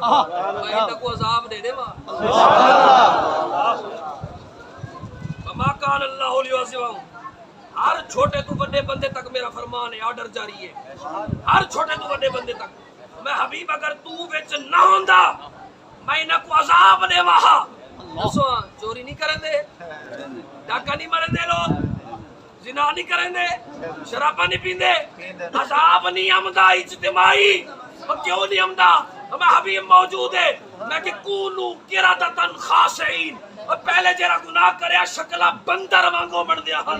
کو عذاب دے دے وما کان اللہ لیعذبہم. ہر چھوٹے تو بڑے بندے تک میرا فرمان ہے، آرڈر جاری ہے. ہر چھوٹے تو بڑے بندے تک. میں حبیب اگر تو وچ نہ ہوندا میں انہاں کو عذاب دے وہاں. دسو چوری نہیں کرن دے، ڈاکہ نہیں مرن دے، لوگ زنا نہیں کرن دے، شرابہ نہیں پیندے، عذاب نہیں آمدہ اجتماعی. اور کیوں نہیں آمدہ؟ ہمیں حبیب موجود ہے. میں کہ کونو قرادتاً خاشعین. اور پہلے جیرا گناہ کریا شکلہ بندر وانگو بن دیا ہن،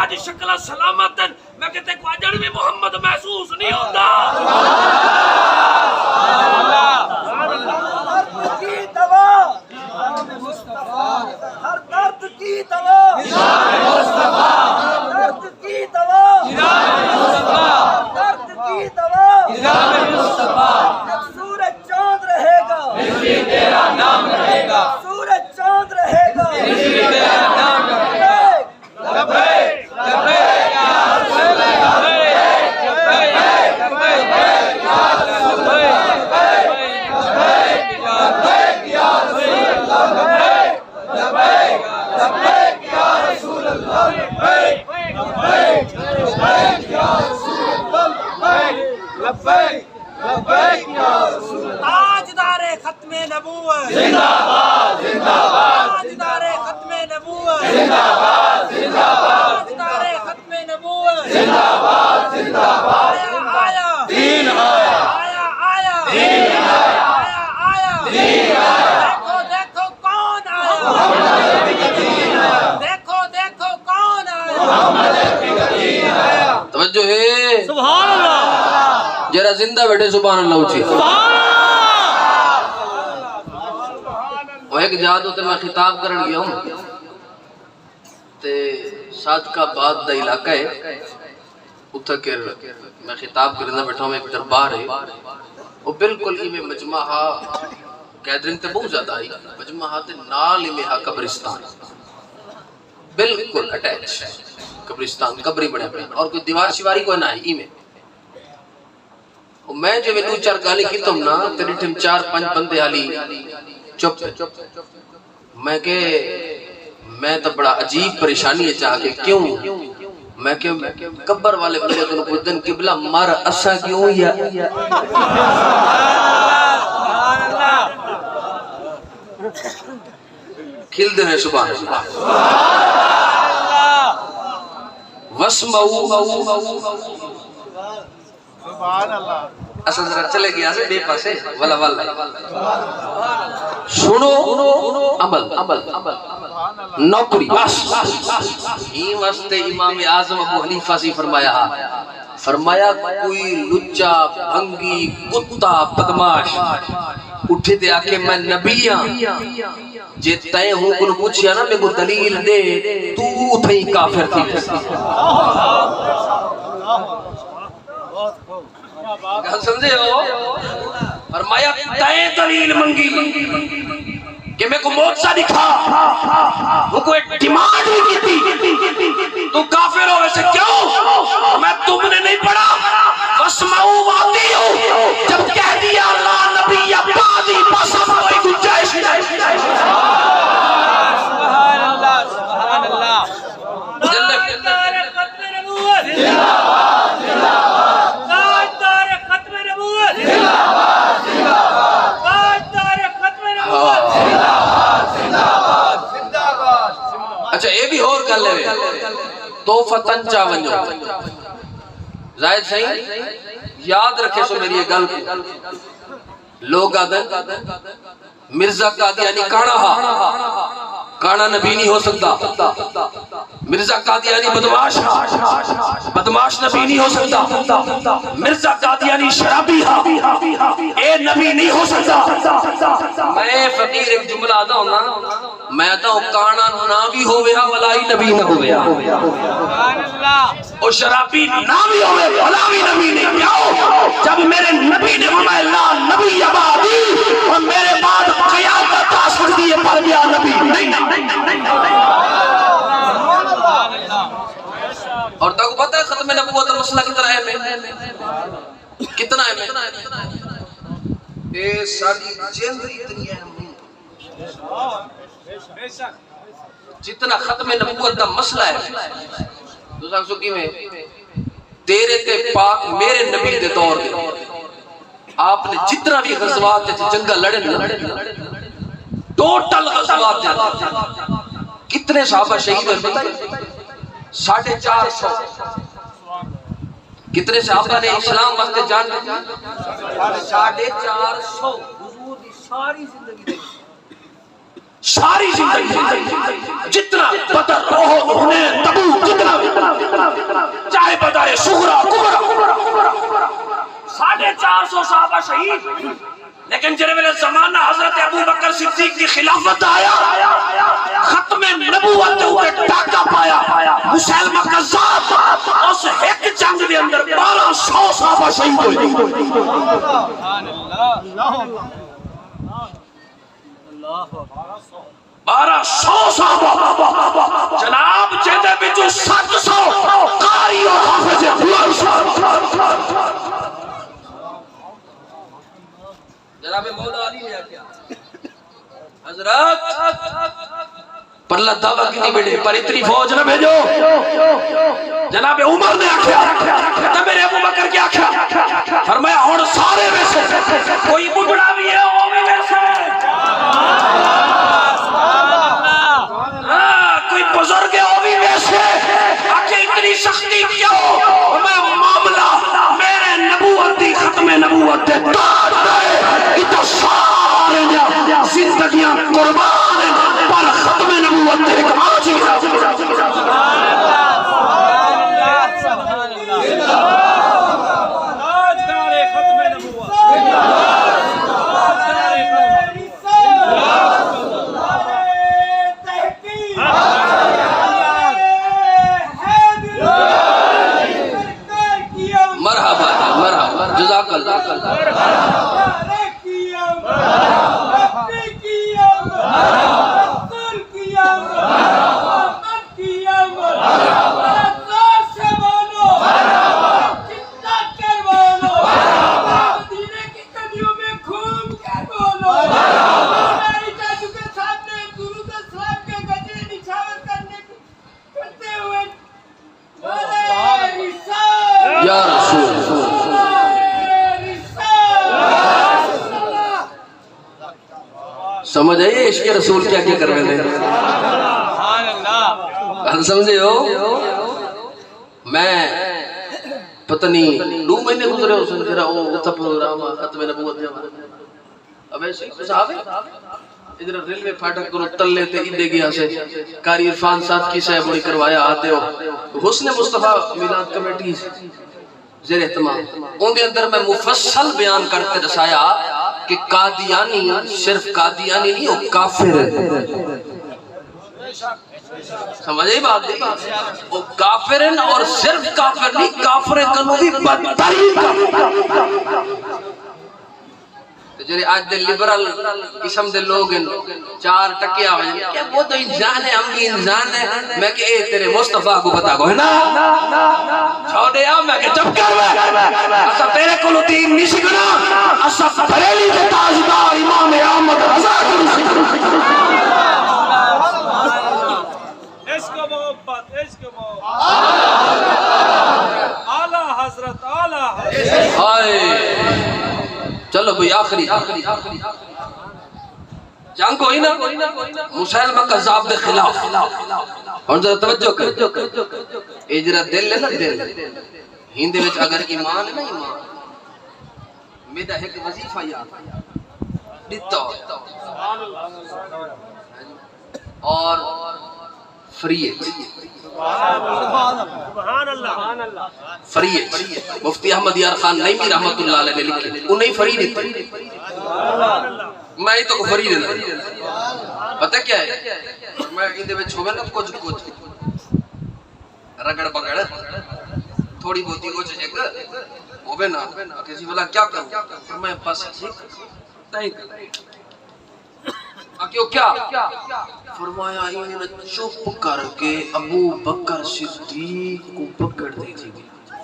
آج شکلہ سلامتن. میں کہتے کو اجڑ بھی محمد محسوس نہیں ہوتا. درد کی دوا ہر درد کی دوا درد کی دوا درد کی دوا. جب سورج چاند رہے گا تیرا نام رہے گا، سورج چاند رہے گا تیرا نام رہے گا. لبیک لبیک یا رسول اللہ، لبیک لبیک لبیک یا رسول اللہ، لبیک لبیک یا رسول اللہ، لبیک لبیک لبیک یا رسول اللہ، لبیک لبیک لبیک یا رسول اللہ، لبیک لبیک یا رسول اللہ. تاجدار ختم نبوت زندہ باد زندہ باد تاجدار ختم نبوت زندہ باد زندہ باد تاجدار ختم نبوت. زندہ باد زندہ باد. آیا دین آیا، آیا آیا دین آیا، آیا آیا. دین آیا. دیکھو دیکھو کون آیا، دیکھو دیکھو کون آیا. توجہ ہے سبحان اللہ. جرا زندہ بیٹھے سبحان اللہ اچھی. وہ ایک جادو تے میں خطاب کرن گیا ہوں تے صادقہ بعد دا علاقہ ہے اتھا کر میں خطاب کرنا بیٹھا ہوں. ایک دربار ہے وہ بالکل ہی میں مجمع ہا گیدرنگ تے بہت زیادہ آئی. مجمع ہا تے نال ہی میں ہا قبرستان بالکل اٹیچ. قبرستان قبری بڑے بڑے اور کوئی دیوار شواری کوئی نہ ہی میں. میں جو میں دو چار گالی کی تم نا تیری ٹھم چار پانچ بندے حالی چپ. میں کہ میں تو بڑا عجیب پریشانی ہے چاہ کے کیوں. میں کہ قبر والے بندے تو پوچھدن قبلہ مار اسا کیوں یا کھل دنے سبحان اللہ. واسمعوا اصل ذرا چلے گیا سے بے پاسے والا والا سنو عمل نوکری بس. یہ واسطے امام اعظم ابو حنیفہ سے فرمایا کوئی لچا بھنگی کتا بدماش اٹھے دے آکے میں نبی ہاں جے تائیں ہوں کنو پوچھیا نا میں کو دلیل دے تو تھئی کافر تھی. گل سمجھے ہو. فرمایا تائیں دلیل منگی کہ میں کو موجزہ دکھا وہ کوئی ڈیمانڈ ہی کی تھی تو کافر ہو. ویسے کیوں؟ میں تم نے نہیں پڑھا واسمعوا واطیعوا. جب کہہ دیا اللہ نبی یا بعدی بس اب کوئی گنجائش نہیں. سبحان اللہ سبحان اللہ. تاجدار ختم نبوت زندہ باد زندہ باد. تاجدار ختم نبوت زندہ باد زندہ باد. تاجدار ختم نبوت. زندہ باد زندہ باد زندہ باد. اچھا یہ بھی اور کر لے توفتن چا ونجو زائد صحیح یاد رکھے سو میری یہ گل کو. لوگ آدھن مرزا قادیانی کانا ہا کانا نبی نہیں ہو سکتا. مرزا قادیانی بدماش نبی نہیں ہو سکتا. مرزا قادیانی شرابی ہا اے نبی نہیں ہو سکتا. میں فقیر ایک جملہ آدھا ہوں نا میں آدھا ہوں کانا نہ بھی ہویا ولائی نبی نہ ہویا اور شرابی نہ بھی ہوئے ولائی نبی نہیں. کیوں؟ جب میرے نبی نے فرمایا لا نبی آبادی اور میرے بعد قیامت آ سکتی ہے پر بیا نبی نہیں. اور تاکو پتہ ہے ختم نبوت مسئلہ کتنا ہے میں کتنا ہے میں اے ساری جلد اتنی اہم نہیں جتنا ختم نبوت دا مسئلہ ہے دوسرا سو کی میں تیرے تے پاک میرے نبی دے دور دے آپ نے جتنا بھی غزوات جنگا لڑے ٹوٹل غزوات دے کتنے صحابہ شہید ہوئے بتائیں 450 کتنے صحابہ نے اسلام واسطے جان 450 حضور دی ساری زندگی جتنا بدر احد حنین تبوک جتنا چاہے بدر صغرا کبرا 450 صحابہ شہید لیکن جنہیں میرے زمانہ حضرت ابو بکر صدیق کی خلافت آیا ختم نبوت ہوئے ٹاکا پایا مسلمہ قذاب اس ایک جنگ دے اندر 1200 صحابہ شہید ہوئے 1200 صحابہ جناب جیدے بچو 700 قاری اور حافظ قرآن جناب مولا علی نے کیا حضرت پر اللہ دعویٰ کی نہیں بیٹے پر اتنی فوج نہ بھیجو جناب عمر نے آکھیا تب میرے ابو بکر کیا آکھیا فرمایا اور سارے میں سے کوئی بڑھا بھی ہے وہ بھی میں سے کوئی بزرگ ہے وہ بھی میں سے آکھے اتنی سختی کیوں میں معاملہ میرے نبوتی ختم نبوت دے تاج دے اتنا سارے زندگیاں قربان پر ختم نبوت دے ایک آجی مرحبا مرحبا جزاک اللہ یا رسول سمجھ آئیے عشق رسول کیا کیا کر رہے تھے سمجھے ہو میں پتہ نہیں 2 مہینے گزرے ہو سن تیرا وہ تھا پروگرام ختم نبوت ہے اب ایسے صحابے ادھر ریلوے پھاٹک کو تلے تے ادھے گیا سے قاری عرفان صاحب کی صاحب بڑی کروایا آتے ہو حسن مصطفیٰ میلاد کمیٹی زیر اہتمام ان دے اندر میں مفصل بیان کرتے دسایا کہ قادیانی صرف قادیانی نہیں وہ کافر ہے سمجھے بات نہیں وہ کافر ہیں اور صرف کافر نہیں کافر کنو بھی بدترین جنہیں آج دے لبرل قسم دے لوگ ہیں 4 ٹکیا ہوئے ہیں کہ وہ تو انسان ہے ہم بھی انسان ہیں میں کہ اے تیرے مصطفیٰ کو بتا گو ہے نا چھوڑے آؤ میں کہ جب کر میں اسا تیرے کو دین نہیں سکنا اسا بریلی دے تاجدار امام احمد رضا کرو عشق محبت عشق محبت اعلیٰ حضرت اعلیٰ حضرت ہائے چلو بھئی آخری جنگ ہوئی نا مسلمہ قذاب دے خلاف اور ذرا توجہ کر اجرا دل ہے نا دل ہندے وچ اگر ایمان ہے نا ایمان میرا ایک وظیفہ یاد دیتا اور فریت فریت مفتی احمد یار خان نعیمی رحمت اللہ علیہ نے لکھے انہیں فرید دیتے میں ہی تو کو فرید دینا پتہ کیا ہے میں اندے میں چھوڑے نا کچھ رگڑ بگڑ تھوڑی بہتی کچھ ایک وہ بھی نا کسی بلا کیا کروں میں بس نہیں کروں کیوں کیا فرمایا انہوں نے چپ کر کے ابو بکر صدیق کو پکڑ دی تھی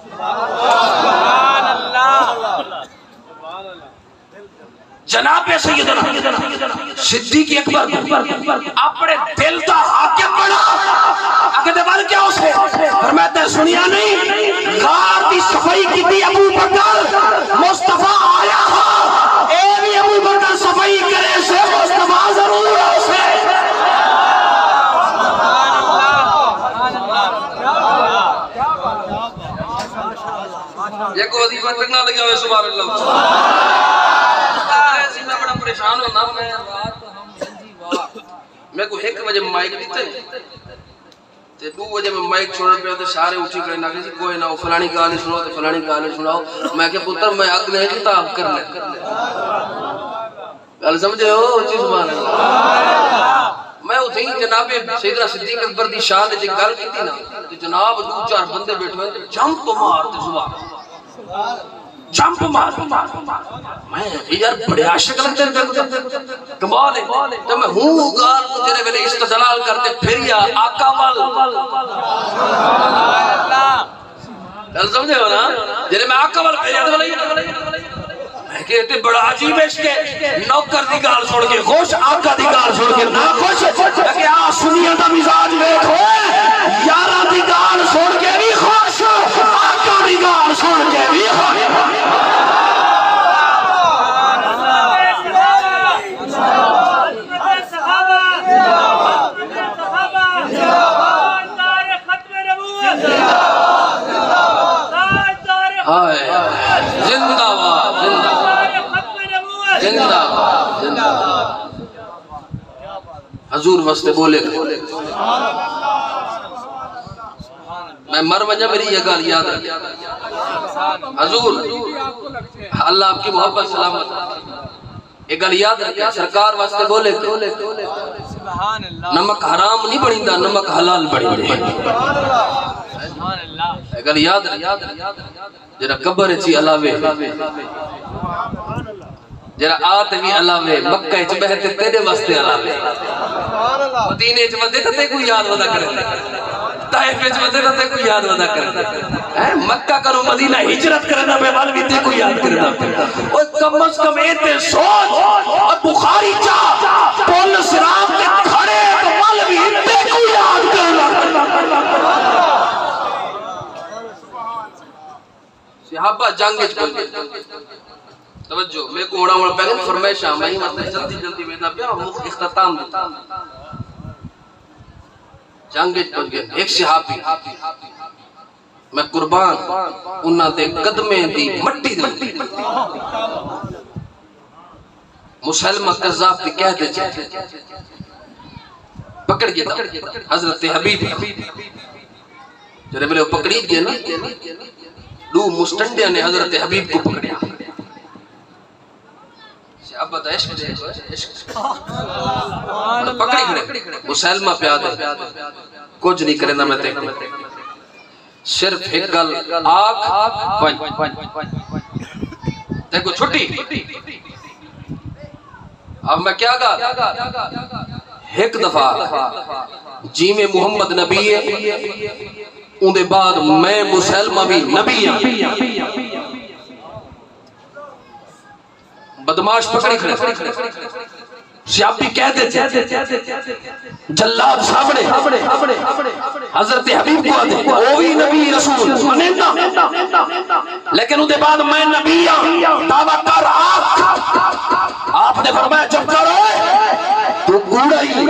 سبحان اللہ جناب سیدنا صدیق اکبر اپنے دل دا حاکم بنا اگر دے بال کیا اسے فرماتے ہیں سنیا نہیں غار دی صفائی کی تھی ابو بکر مصطفیٰ آیا ہاں اے بھی ابو بکر صفائی کرے سے مصطفیٰ ضرور ہے اسے یہ کو وظیفہ چنگا لگا ہوئے سبحان اللہ ایسی میں بڑا پریشان ہونا میں کو ایک وجہ مائک دیتے تے 2 بجے میں مائک چھوڑ پہ تے سارے اٹھی کرے نہ کسی کوئی نہ فلانی کہانی سناؤ تے فلانی کہانی سناؤ میں کہ پتر میں اگلے کتاب کر لے گل سمجھے ہو اچھی سبحان اللہ میں اتھے ہی جناب سیدنا صدیق اکبر دی شان وچ گل کیتی نا تے جناب 2-4 بندے بیٹھے ہوئے تے جمپ مارتے سبحان جمپ مار میں یار بڑے عاشق لگتے ہیں کمال ہے جب میں ہوں گال کو جنہیں ویلے استدلال کرتے پھر یا آقا وال گل سمجھے ہو نا جنہیں میں آقا وال پھر یاد ولی میں کہتے بڑا عجیب عشق ہے نوکر دی گال سن کے خوش آقا دی گال سن کے نہ خوش کہ آ سنیا دا مزاج دیکھو یارہ دی گال سن کے بھی خوش آقا دی گال سن کے بھی خوش زندہ باد زندہ باد زندہ باد حضور واسطے بولے میں مر ونجا میری یہ گال یاد رکھے حضور اللہ آپ کی محبت سلامت یہ گال یاد رکھے سرکار واسطے بولے نمک حرام نہیں بڑھیں دا نمک حلال بڑھیں دے یہ گال یاد رکھے جرا قبر چی علاوے جرا آت بھی علاوے مکہ چ بہتے تیرے واسطے علاوے مدینے چ ودے تے کوئی یاد ودا کرے طائف وچ ودے تے کوئی یاد ودا کرے مکہ کرو مدینہ ہجرت کرنا پہ وال بھی تے کوئی یاد کرنا او کم از کم اے تے سوچ اور بخاری چا پل صراط تے کھڑے تو وال بھی تے کوئی یاد کرنا صحابہ جنگ وچ پہنچے توجہ میں کو ہونا ہونا پہلے فرمائشاں میں ہی مطلب جلدی جلدی ویدا پیا اختتام دیتا جنگ وچ پہنچ گئے ایک صحابی میں قربان انہاں دے قدمے دی مٹی دی مسلمہ کذاب دی کہہ دے پکڑ گیا حضرت حبیب جڑے بلے پکڑی گئے نا 2 مستنڈیاں نے حضرت حبیب کو پکڑیا اب بتا عشق دے پکڑی کھڑے مسلمہ پیادے کچھ نہیں کرنا میں تے صرف ایک گل آنکھ پنج دیکھو چھٹی اب میں کیا کہا ایک دفعہ جی میں محمد نبی ہے ان دے بعد میں مسلمہ بھی نبی ہوں بدماش پکڑی کھڑے سیابی کہہ دیتے جلاد سامنے حضرت حبیب کو آدھے اوہی نبی رسول سنینا لیکن ان دے بعد میں نبی ہوں دعویٰ کر آپ نے فرمایا جب کرو تو گوڑا ہی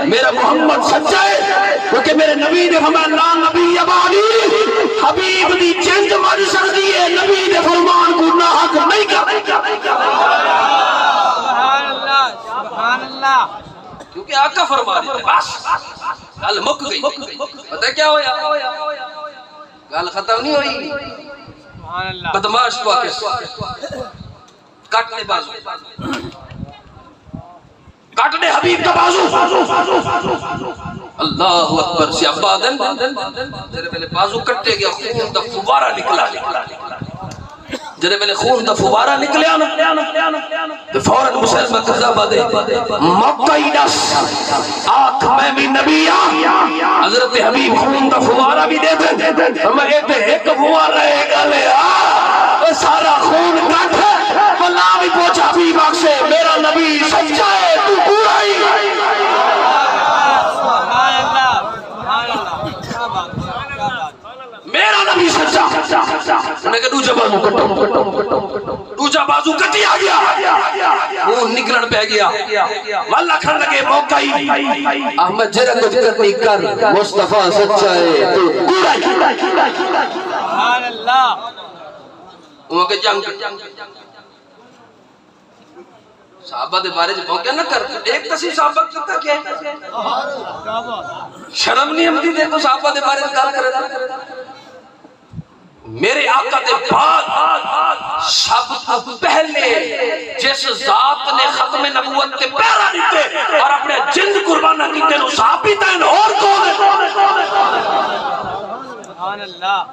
میرا محمد سچا ہے کیونکہ میرے نبی نے فرمایا لا نبی ابانی حبیب دی جنگ مر سکتی ہے نبی نے فرمان کو ناحق نہیں کر سبحان اللہ کیونکہ آقا فرما رہے بس گل مک گئی پتہ کیا ہویا گل ختم نہیں ہوئی بدماش کو آکے کٹنے بازو کٹنے حبیب کا بازو اللہ اکبر سے ابا دن جرے پہلے بازو کٹے گیا خون دا فوارہ نکلا جرے پہلے خون دا فوارہ نکلیا تو فوراً مسلمہ قذابہ دے موقع ہی نس آنکھ میں بھی نبی حضرت حبیب خون دا فوارہ بھی دے دے ہمیں ایک فوارہ رہے گا لے سارا خون کٹ ہے اللہ بھی پوچھا حبیب آنکھ سے انہیں کہا دوجہ بازو کٹو دوجہ بازو کٹی آگیا وہ نکلن پہ گیا واللہ کھڑ لگے موقع ہی احمد جرہ کچھ کرنی کر مصطفیٰ سچا ہے تو کوڑا سبحان اللہ وہ کہ جنگ صحابہ دے بارے جو موقع نہ کر ایک تسی صحابہ کتا کیا ہے شرم نہیں ہم دی دیکھو صحابہ دے بارے کال کرے میرے آقا دے بعد سب تو پہلے جس ذات نے ختم نبوت تے پہلا دیتے اور اپنے جند قربانہ کی تینوں صحابی تین اور کون ہے سبحان اللہ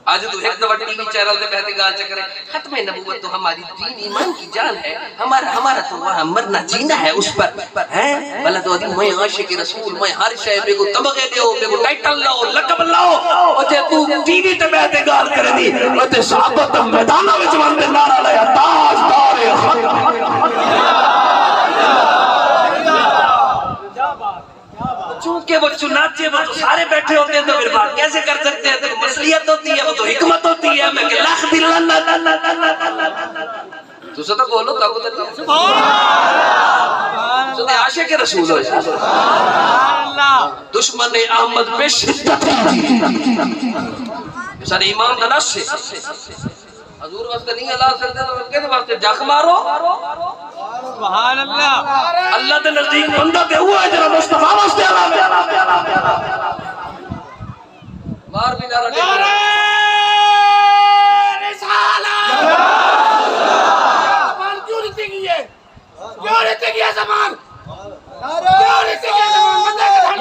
آج تو ایک دفعہ ٹی وی چینل دے بہتے گال چکرے ختم نبوت تو ہماری دین ایمان کی جان ہے ہمارا تو وہاں مرنا جینا ہے اس پر ہیں بلا تو آدھی میں عاشق رسول میں ہر شے میں کو تمغے دیو میں کو ٹائٹل لاؤ لقب لاؤ اور جے تو ٹی وی تے بہتے گال کرے دی اور تے صحابہ تے میدانہ وچ وندے نعرہ لایا تاجدار حق چونکہ وہ چنانچہ وہ تو سارے بیٹھے ہوتے ہیں تو پھر بات کیسے کر سکتے ہیں تو مسئلیت ہوتی ہے وہ تو حکمت ہوتی ہے میں کہ لاکھ دل تو ستا بولو تاکو تو نہیں ستا عاشق رسول ہو دشمن احمد پہ شدت سارے امام دنس سے حضور واسطے نہیں اللہ سکتے تو کہتے واسطے جاک مارو سبحان اللہ اللہ دے نزدیک بندہ دے ہوا ہے جنہا مصطفیٰ واسطے اللہ مار بھی نارا نعرہ رسالہ زمان کیوں رہتے گی ہے کیوں رہتے گی ہے زمان کیوں رہتے گی ہے زمان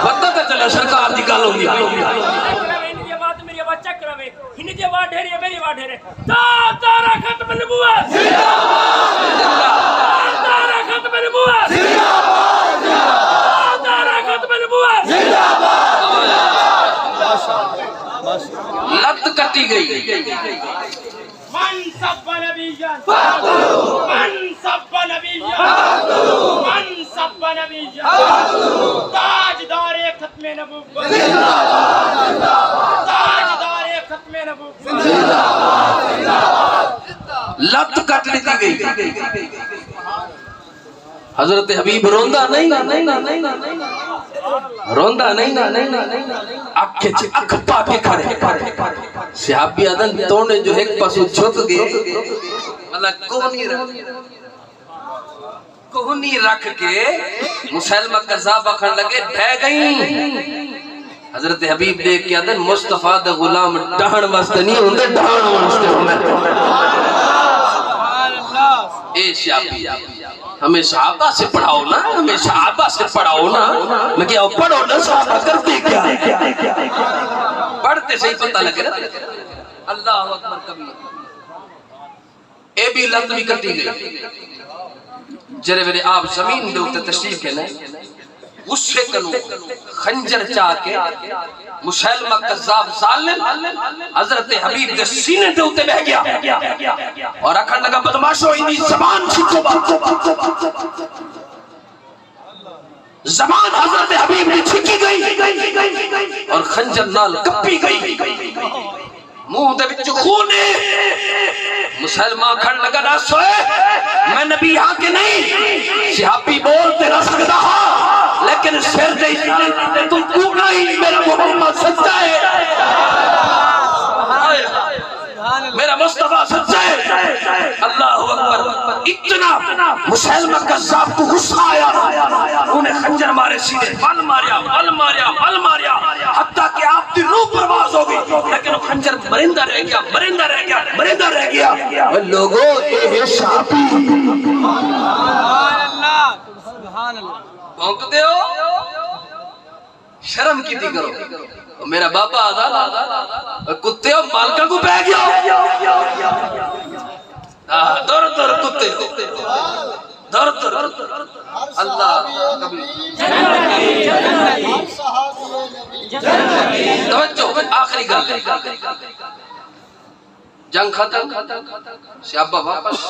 بندہ کے سرکار دی گل ہوندی میری آواز چیک کراوے ہن دی آواز ڈھیری ہے میری آواز ڈھیرے تارا ختم نبوت زندہ باد تارا ختم نبوت زندہ باد تارا ختم نبوت زندہ باد لت کٹی گئی من سب نبیان فاقتلوه من سب نبیان من سب نبیان تاجدار ختم نبوت تاجدار ختم نبوت لت کٹ لی گئی حضرت حبیب روندہ نہیں روندہ نہیں اکھ پا کے کھڑے صحابی آدن توڑے جو ایک پاسو جھک گئے اللہ کوہنی رکھ کے مسلمہ قذاب اکھڑ لگے ڈھے گئیں حضرت حبیب دیکھ کے آدن مصطفیٰ دا غلام ڈھان واسطے نہیں ہوندے ڈھان واسطے ہوندے اے صحابی ہمیں صحابہ سے پڑھاؤ نا ہمیں صحابہ سے پڑھاؤ نا میں کیا پڑھو نا صحابہ کرتے کیا پڑھتے سے ہی پتہ لگے نا اللہ اکبر کبھی اے بھی لت بھی کٹی گئی جرے میرے آپ زمین دے ہوتے تشریف کے لئے غصے کنو خنجر چاہ کے مسلمہ قذاب ظالم حضرت حبیب دے سینے دے ہوتے بہ گیا اور اکھڑ لگا بدماشو انہی زبان چھکو زبان حضرت حبیب نے چھکی گئی اور خنجر نال کپی گئی منہ دے بچ خونے مسلمہ کھڑ لگا نہ سوئے میں نبی ہاں کے نہیں صحابی بولتے نہ سکتا ہاں لیکن سر دے تم کوڑا ہی میرا محمد سچا ہے میرا مصطفیٰ سچا ہے اللہ اکبر اتنا مسلمہ قذاب کو غصہ آیا انہیں خنجر مارے سیدھے بل ماریا حتیٰ کہ آپ دی روح پرواز ہو گئی لیکن خنجر مرندہ رہ گیا لوگوں اے صحابی سبحان اللہ بھونکتے ہو شرم کی تھی کرو میرا باپا آدھا کتے ہو مالکہ کو پہ گیا دور کتے درد اللہ کبھی توجہ آخری گل جنگ ختم صحابہ واپس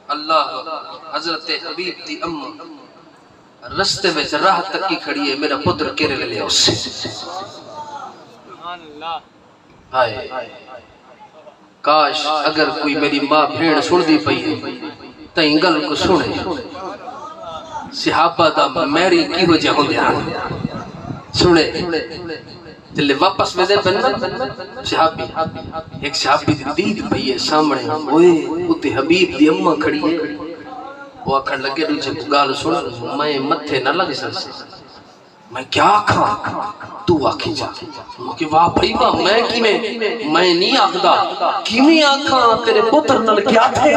اللہ حضرت حبیب دی اما رستے میں راہ تک کی کھڑی ہے میرا پتر کیرے لے لیا اس سے ہائے کاش اگر کوئی میری ماں بھیڑ سن دی پئی ہے تائیں گل کو سنے صحابہ دا میری کی ہو جہوں دھیان سنے دلے واپس میں دے بننا صحابی ایک صحابی دید پئی ہے سامنے اوئے اتے حبیب دی اماں کھڑی ہے وہ اکھڑ لگے دوچے گال سن میں متھے نہ لگ سکتے میں کیا کھا تو آکھی جا کہ واہ بھائی واہ میں کی میں نہیں آکھدا کی میں آکھا تیرے پتر نل کیا تھے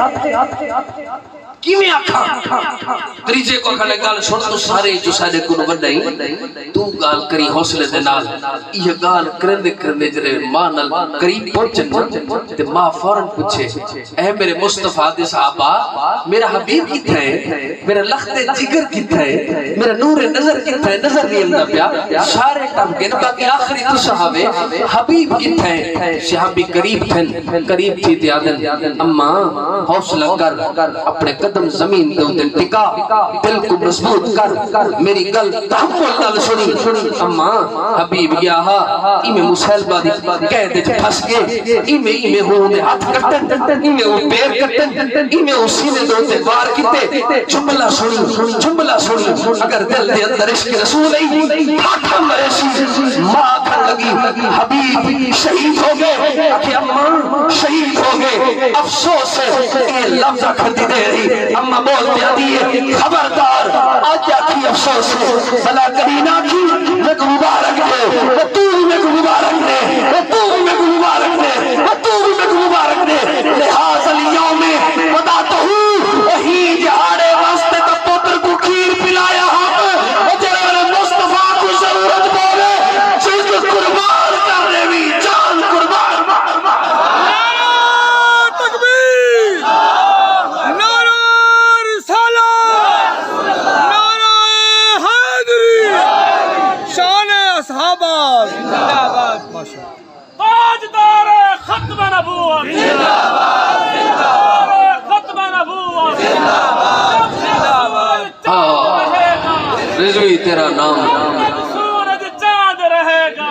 کی میں آکھا تریجے کو کھڑے گال سن تو سارے جو سارے کو وڈائیں تو گال کری حوصلے دے نال یہ گال کرنے جرے ماں نل قریب پہنچن تے ماں فوراں پوچھے اے میرے مصطفیٰ دے صحابہ میرا حبیب کتھا ہے میرا لخت جگر کتھا ہے میرا نور نظر کتھا ہے نظر نہیں اللہ پیا سارے کام گن باقی آخری تو صحابے حبیب کتھا ہے صحابی قریب تھی دیادن اما حوصلہ کر اپنے قدم زمین دے اندر ٹکا دل کو مضبوط کر میری گل تحمل نال سنی اما حبیب گیا ہا ایمیں مسلبہ دی کہہ دے پھس گئے ایمیں ہوں دے ہاتھ کٹن ایمیں ہوں پیر کٹن ایمیں ہوں سینے دے اندر وار کتے جملہ سنی اگر دل دے اندر عشق رسول ای پھاٹھا مرشی ماں کھن لگی حبیب شہید ہو گئے کہ اما شہید ہو گئے افسوس ہے یہ لفظ کھڑی دے رہی اما بول دیا دیئے خبردار آج کیا کی افسوس ہے بلا کبھی نہ کی میں کو مبارک دے وہ تو بھی میں کو مبارک دے وہ تو بھی میں کو مبارک دے وہ تو بھی میں کو مبارک دے لحاظ اليوم بتاتا ہوں وہی جہاڑے واسطے کا پتر کو کھیر پلایا ہم جنہوں مصطفیٰ کو ضرورت بولے چیز کو قربان کرنے بھی جان قربان تاجدار ختم نبوت ختم نبوت رضوی تیرا نام سورج چاند رہے گا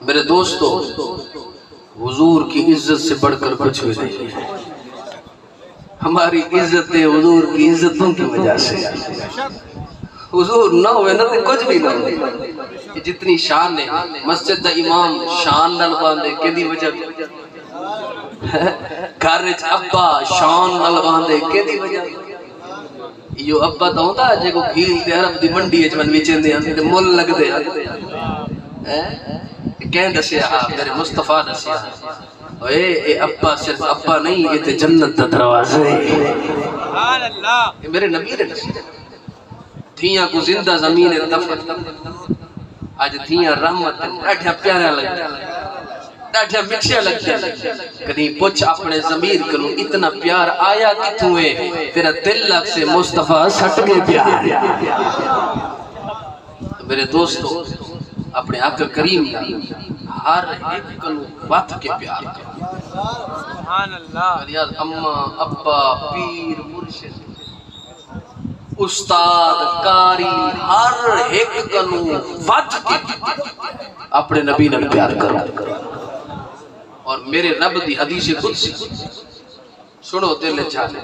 میرے دوستو حضور کی عزت سے بڑھ کر کچھ بھی نہیں ہماری عزت حضور کی عزتوں کی وجہ سے حضور نہ ہوئے نہ تے کچھ بھی نہ ہوئے جتنی شان ہے مسجد دا امام شان نل باندھے کہ دی وجہ گھرچ ابا شان نل باندھے کہ دی وجہ یہ ابا تو ہوتا ہے جے کو گھیل تے عرب دی منڈی ہے جمن ویچیں دے تے مول لگ دے کہیں دسیا میرے مصطفیٰ دسیا اے ابا صرف ابا نہیں یہ تے جنت دا دروازہ ہے میرے نبی نے دسیا تھیاں کو زندہ زمین دفن آج تھیاں رحمت ڈاٹھیا پیارا لگتا ڈاٹھیا مٹھیا لگتا کہیں پوچھ اپنے ضمیر کنو اتنا پیار آیا کتوں ہے تیرا دل لگ سے مصطفیٰ سٹ گئے پیار میرے دوستو اپنے آقا کریم ہر ایک کنو بات کے پیار سبحان اللہ اماں ابا پیر مرشد استاد کاری ہر ایک کنو وقت کے اپنے نبی نے پیار کرو اور میرے رب دی حدیث قدسی سنو دل چالے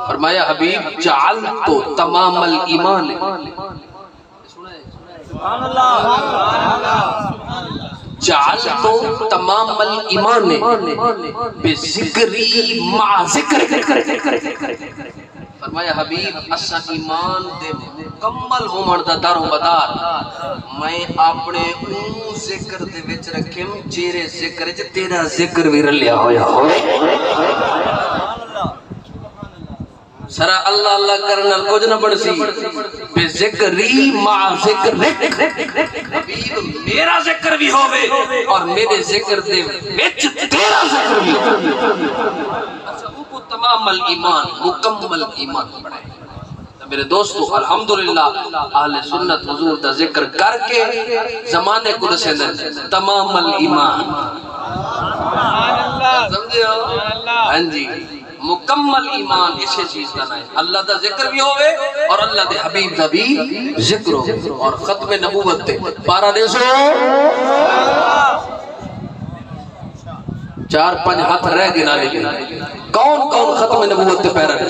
فرمایا حبیب جعلتو تمام الایمان جعلتو تمام الایمان بذکری مع ذکر فرمایا حبیب اسا ایمان دے مکمل ہومن دا دار و مدار میں اپنے اون ذکر دے وچ رکھم جیرے ذکر وچ تیرا ذکر وی رلیا ہویا ہوئے سرا اللہ اللہ کرنا کچھ نہ بڑھ سی بے ذکری مع ذکر حبیب میرا ذکر بھی ہوئے اور میرے ذکر دے وچ تیرا ذکر بھی ہوئے تمام الایمان مکمل ایمان پڑھائے. میرے دوستو الحمدللہ اہل سنت حضور دا ذکر کر کے زمانے کو رسے تمام الایمان سمجھے ہو؟ ہاں جی مکمل ایمان اسے چیز کا نہیں اللہ دا ذکر بھی ہوئے اور اللہ دے حبیب دا بھی ذکر ہوئے اور ختم نبوت دے پارا دے سو 4-5 ہاتھ رہ گنا لے کون کون ختم نبوت دے پیرا دے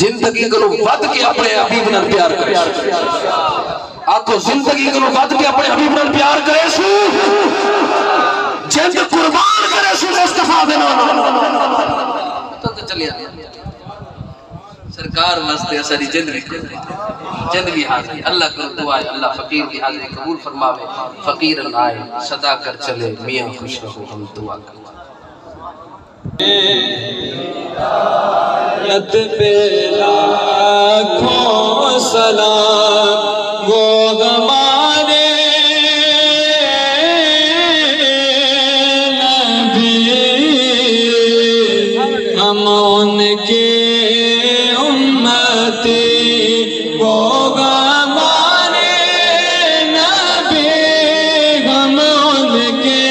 زندگی کو ود کے اپنے حبیب نال پیار کرے آکھو زندگی کو ود کے اپنے حبیب نال پیار کرے سو جند قربان کرے سو مصطفیٰ دے نام تو چلیا سرکار واسطے اساری جند بھی حاضر اللہ کو دعا ہے اللہ فقیر کی حاضری قبول فرماوے فقیر آئے صدا کر چلے میاں خوش رہو ہم دعا کریں ہدایت پہ لاکھوں سلام وہ ہمارے نبی ہم ان کے امتی وہ ہمارے نبی ہم ان کے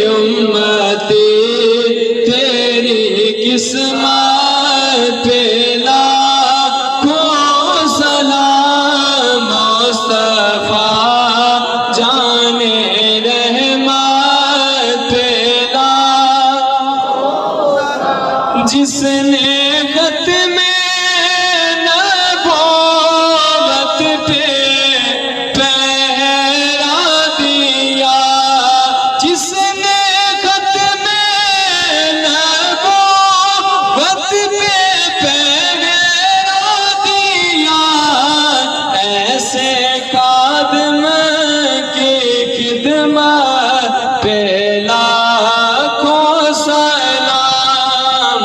امتی قسمت پہ لاکھوں سلام مصطفیٰ جان رحمت پہ جس نے ختم نبوت پہ پہرا دیا جس نے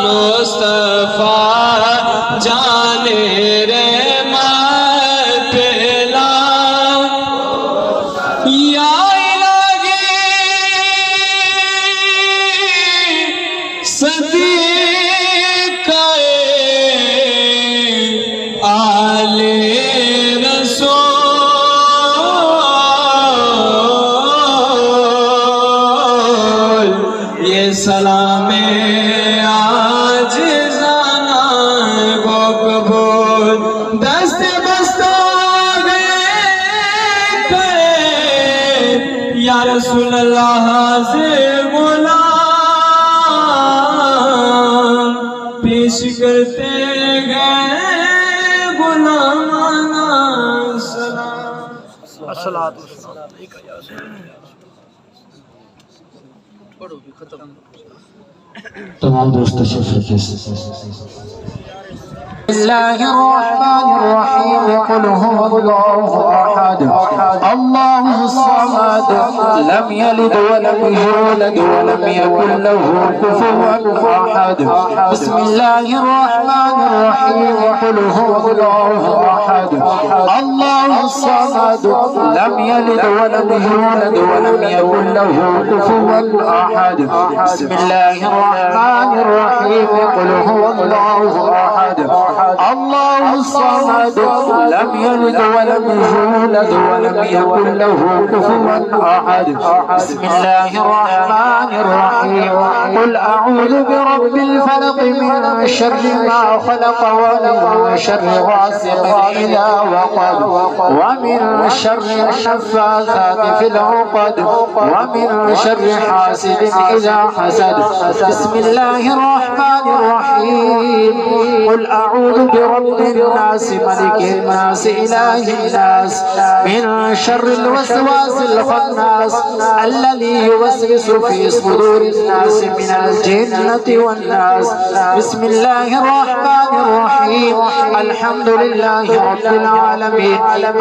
مصطفیٰ جان رحمت پہلا یا الہی صدیقہ آل رسول یہ سلام دست بستہ گئے یا رسول اللہ سے غلام پیش کرتے گئے غلامانہ سلام الصلاۃ تمام دوست تشریف بسم الله الرحمن الرحيم قل هو الله أحد الله الصمد لم يلد ولم يولد ولم يكن له كفوا أحد بسم الله الرحمن الرحيم قل هو الله أحد الله الصمد لم يلد ولم يولد ولم يكن له كفوا أحد بسم الله الرحمن الرحيم قل هو الله أحد الله الصمد لم يلد ولم يولد ولم يكن له كفوا أحد بسم الله الرحمن الرحيم قل أعوذ برب الفلق من شر ما خلق ومن شر غاسق إذا وقب ومن شر النفاثات في العقد ومن شر حاسد إذا حسد بسم الله الرحمن الرحيم قل أعوذ برب الناس ملك الناس إله الناس من شر الوسواس الخناس الذي يوسوس في صدور الناس من الجنة والناس بسم الله الرحمن الرحيم الحمد لله رب العالمين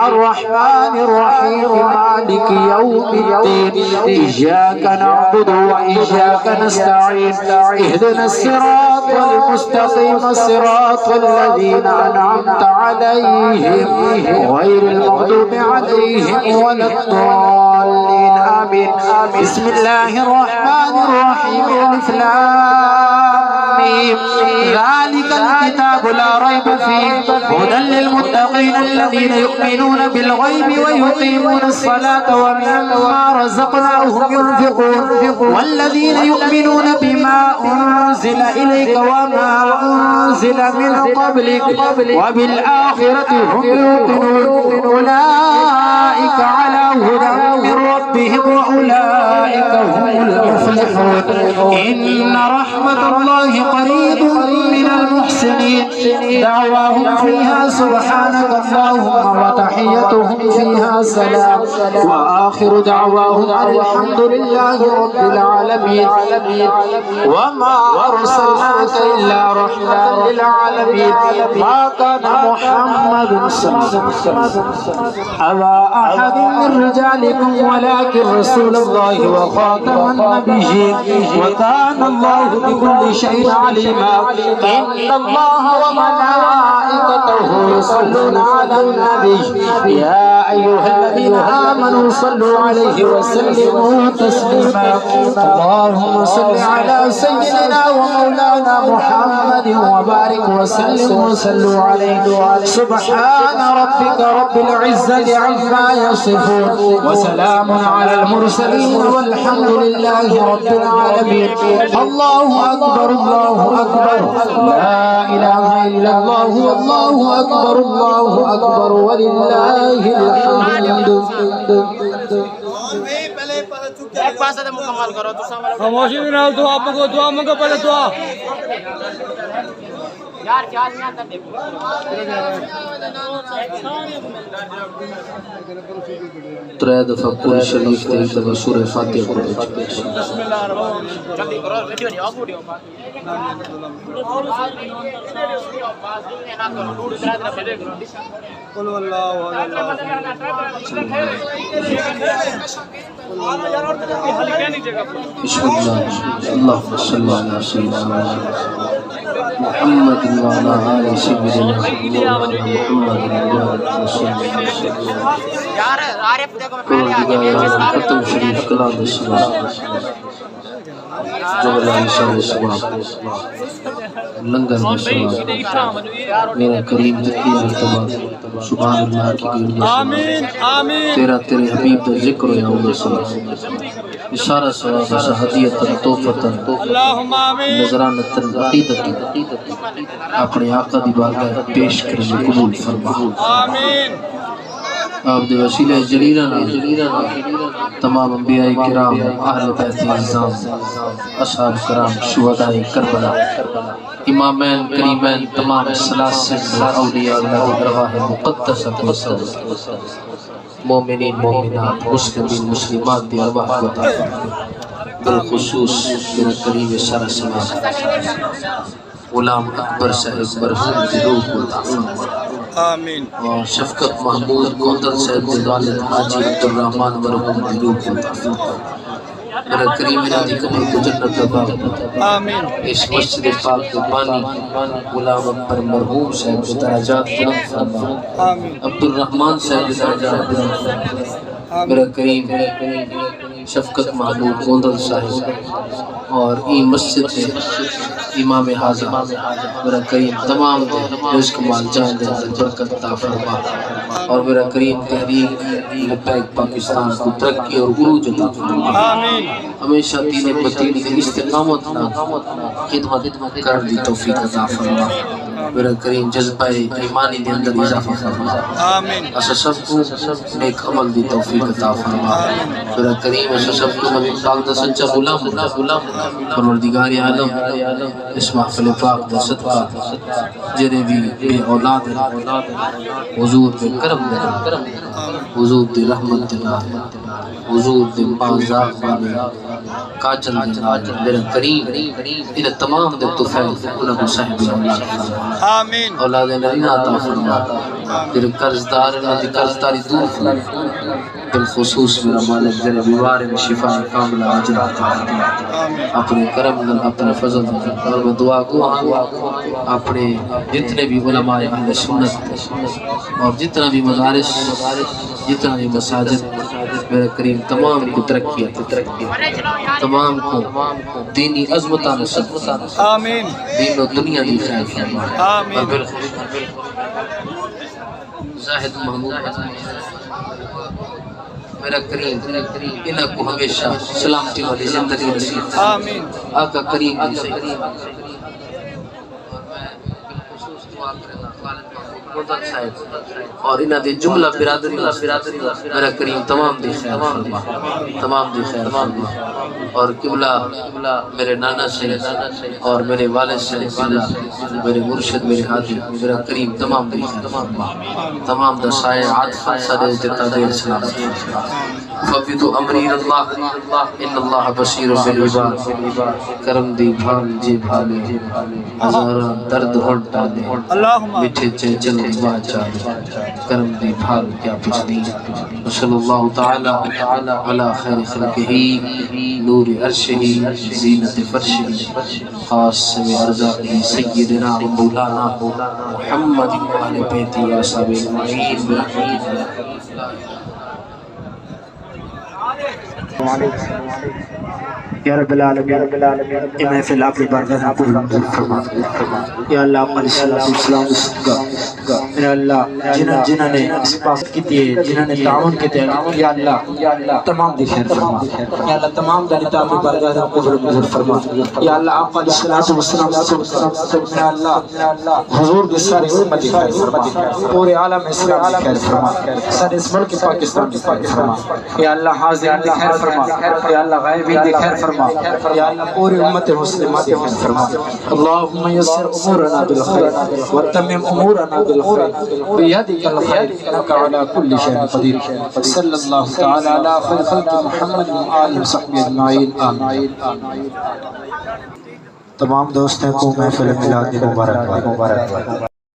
الرحمن الرحيم مالك يوم الدين إياك نعبد وإياك نستعين اهدنا الصراط المستقيم صراط الذين أنعمت عليهم غير المغضوب عليهم ولا الضالين الضالين آمين بسم الله الرحمن الرحيم ألف لام ميم ذلك الكتاب لا ريب فيه هدى للمتقين الذين يؤمنون بالغيب ويقيمون الصلاة ومما رزقناهم ينفقون والذين يؤمنون بما أنزل إليك وما أنزل من قبلك وبالآخرة هم يوقنون أولئك على هدى من ربهم وأولئك هم المفلحون إن رحمة الله قريب من المحسنين دعواهم فيها سبحانك اللهم وتحيتهم فيها سلام وآخر دعواهم أن الحمد لله رب العالمين وما أرسلناك إلا رحمة للعالمين ما كان محمد صلى الله عليه وسلم أبا أحد من رجالكم ولكن رسول الله وخاتم النبيين وكان الله بكل شيء عليما إن الله وملائكته يصلون على النبي يا أيها الذين آمنوا صلوا عليه وسلموا تسليما اللهم صل على سيدنا ومولانا محمد وبارك وسلم وصلوا عليه سبحان ربك رب العزة عما يصفون وسلام على المرسلين والحمد لله رب العالمين الله أكبر الله أكبر لا إله إلا الله والله أكبر الله أكبر ولله الحمد خاموشی کے نال دعا منگو پہلے دعا ترے دفعہ قرآن شریف تے ایک دفعہ سورہ فاتحہ پڑھو بسم اللہ اللہم صلی علی سیدنا محمد وعلى آل سيدنا محمد ختم شریف کلام السلام جبل عیسیٰ سواب لنگر میں سواب میرا کریم جتنی مرتبہ سبحان اللہ کی گرد آمین آمین تیرا تیرے حبیب دا ذکر یا اللہ سلام اشارہ سواب اسا حدیتا توفتا اللہم آمین نظرانتا عقیدتا اپنے آقا دی بارگاہ پیش کرنے قبول فرما آمین آپ دے وسیلہ جلیلہ تمام انبیاء کرام اہل بیت اعظام اصحاب کرام شہداء کربلا امامین کریمین تمام سلاسل اولیاء اللہ ارواح مقدسہ مومنین مومنات مسلمین مسلمات دی ارواح کو عطا بالخصوص میرا کریم سارا سلام غلام اکبر صاحب مرحوم دی روح کو عطا آمین اور شفقت محمود کوندل صاحب دی والد حاجی عبدالرحمن مرحوم دی روح کو عطا میرا کریم دی قبر کو جنت کا باغ آمین اس مسجد پاک کو پانی غلام اکبر مرحوم صاحب کی درجات بلند فرما آمین عبدالرحمن صاحب کی درجات بلند فرما میرا کریم شفقت محمود کوندل صاحب اور این مسجد میں امام حاضر میرا کریم تمام دے رزق مال جان دے برکت عطا فرما اور میرا کریم تحریک لبیک پاکستان کو ترقی اور عروج عطا فرما آمین ہمیشہ دین متین کی استقامت خدمت کر دی توفیق عطا فرما میرا کریم جذبہ ایمانی دے اندر اضافہ فرما آمین اسا سب کو نیک عمل دی توفیق عطا فرما میرا کریم اسا سب کو نبی پاک دا سچا غلام پروردگار عالم اس محفل پاک دا صدقہ جنہیں بھی بے اولاد حضور دے کرم دے حضور دے رحمت دے حضور دے بازار والے کاجل دے میرا کریم ان تمام دے توفیق انہوں کو صاحب اولاد آمین اولاد نبی عطا فرما پھر قرضدار انہوں دی قرضداری دور فرما بالخصوص میرا مالک میرے بیمار میں شفا کاملہ عاجل عطا فرما اپنے کرم دل اپنے فضل دل اور میں دعا کو اپنے جتنے بھی علماء اہل سنت اور جتنا بھی مدارس جتنا بھی مساجد میرا کریم تمام کو ترقی تمام کو دینی عظمتہ نصیب آمین دین و دنیا دی خیر فرما آمین اور بالخصوص زاہد محمود میرا کریم انہاں کو ہمیشہ سلامتی والی زندگی نصیب آمین آقا کریم کی صحیح اور انہاں دی جملہ برادری میرا کریم تمام دی خیر فرما تمام دی خیر فرما اور قبلہ میرے نانا سے اور میرے والد سے میرے مرشد میرے حاجی میرا کریم تمام دی خیر فرما تمام دا سائے عاطفہ صدر جتا دیر سلام ففیدو امرین اللہ ان اللہ بصیر بالعباد کرم دی بھال جے بھالے ہزارہ درد ہنٹا دے مٹھے چے چل باچا کرم دی بھال کیا پچھتی صلی اللہ تعالی علی خیر خلقہی نور عرشہی زینت فرشہی خاص میں ارزاقی سیدنا مولانا محمد علی بیتی و صحابہ اجمعین برحمتہ یا رب العالمین اے محفل آپ کی بارگاہ میں قبول منظور فرما یا اللہ علیہ السلام صدقہ یا اللہ جنہوں نے اس بات کی تھی جنہوں نے تعاون کی تھی یا اللہ تمام دی خیر فرما یا اللہ تمام دانتا آپ کی بارگاہ میں قبول منظور فرما یا اللہ آپ علیہ السلام یا اللہ حضور کے سارے امت خیر فرما پورے عالم اسلام کی خیر فرما سارے اس ملک پاکستان کی خیر فرما یا اللہ حاضرین کی خیر فرما یا اللہ غائبین کی خیر فرما یا اللہ پوری امت مسلمات کی خیر فرما اللہم یسر امورنا بالخیر وتمم امورنا بالخیر بیدک الخیر انک علی کل شیء قدیر صلی اللہ تعالی علی خیر خلق محمد و آلہ و صحبہ اجمعین آمین تمام دوستوں کو محفل میلاد مبارک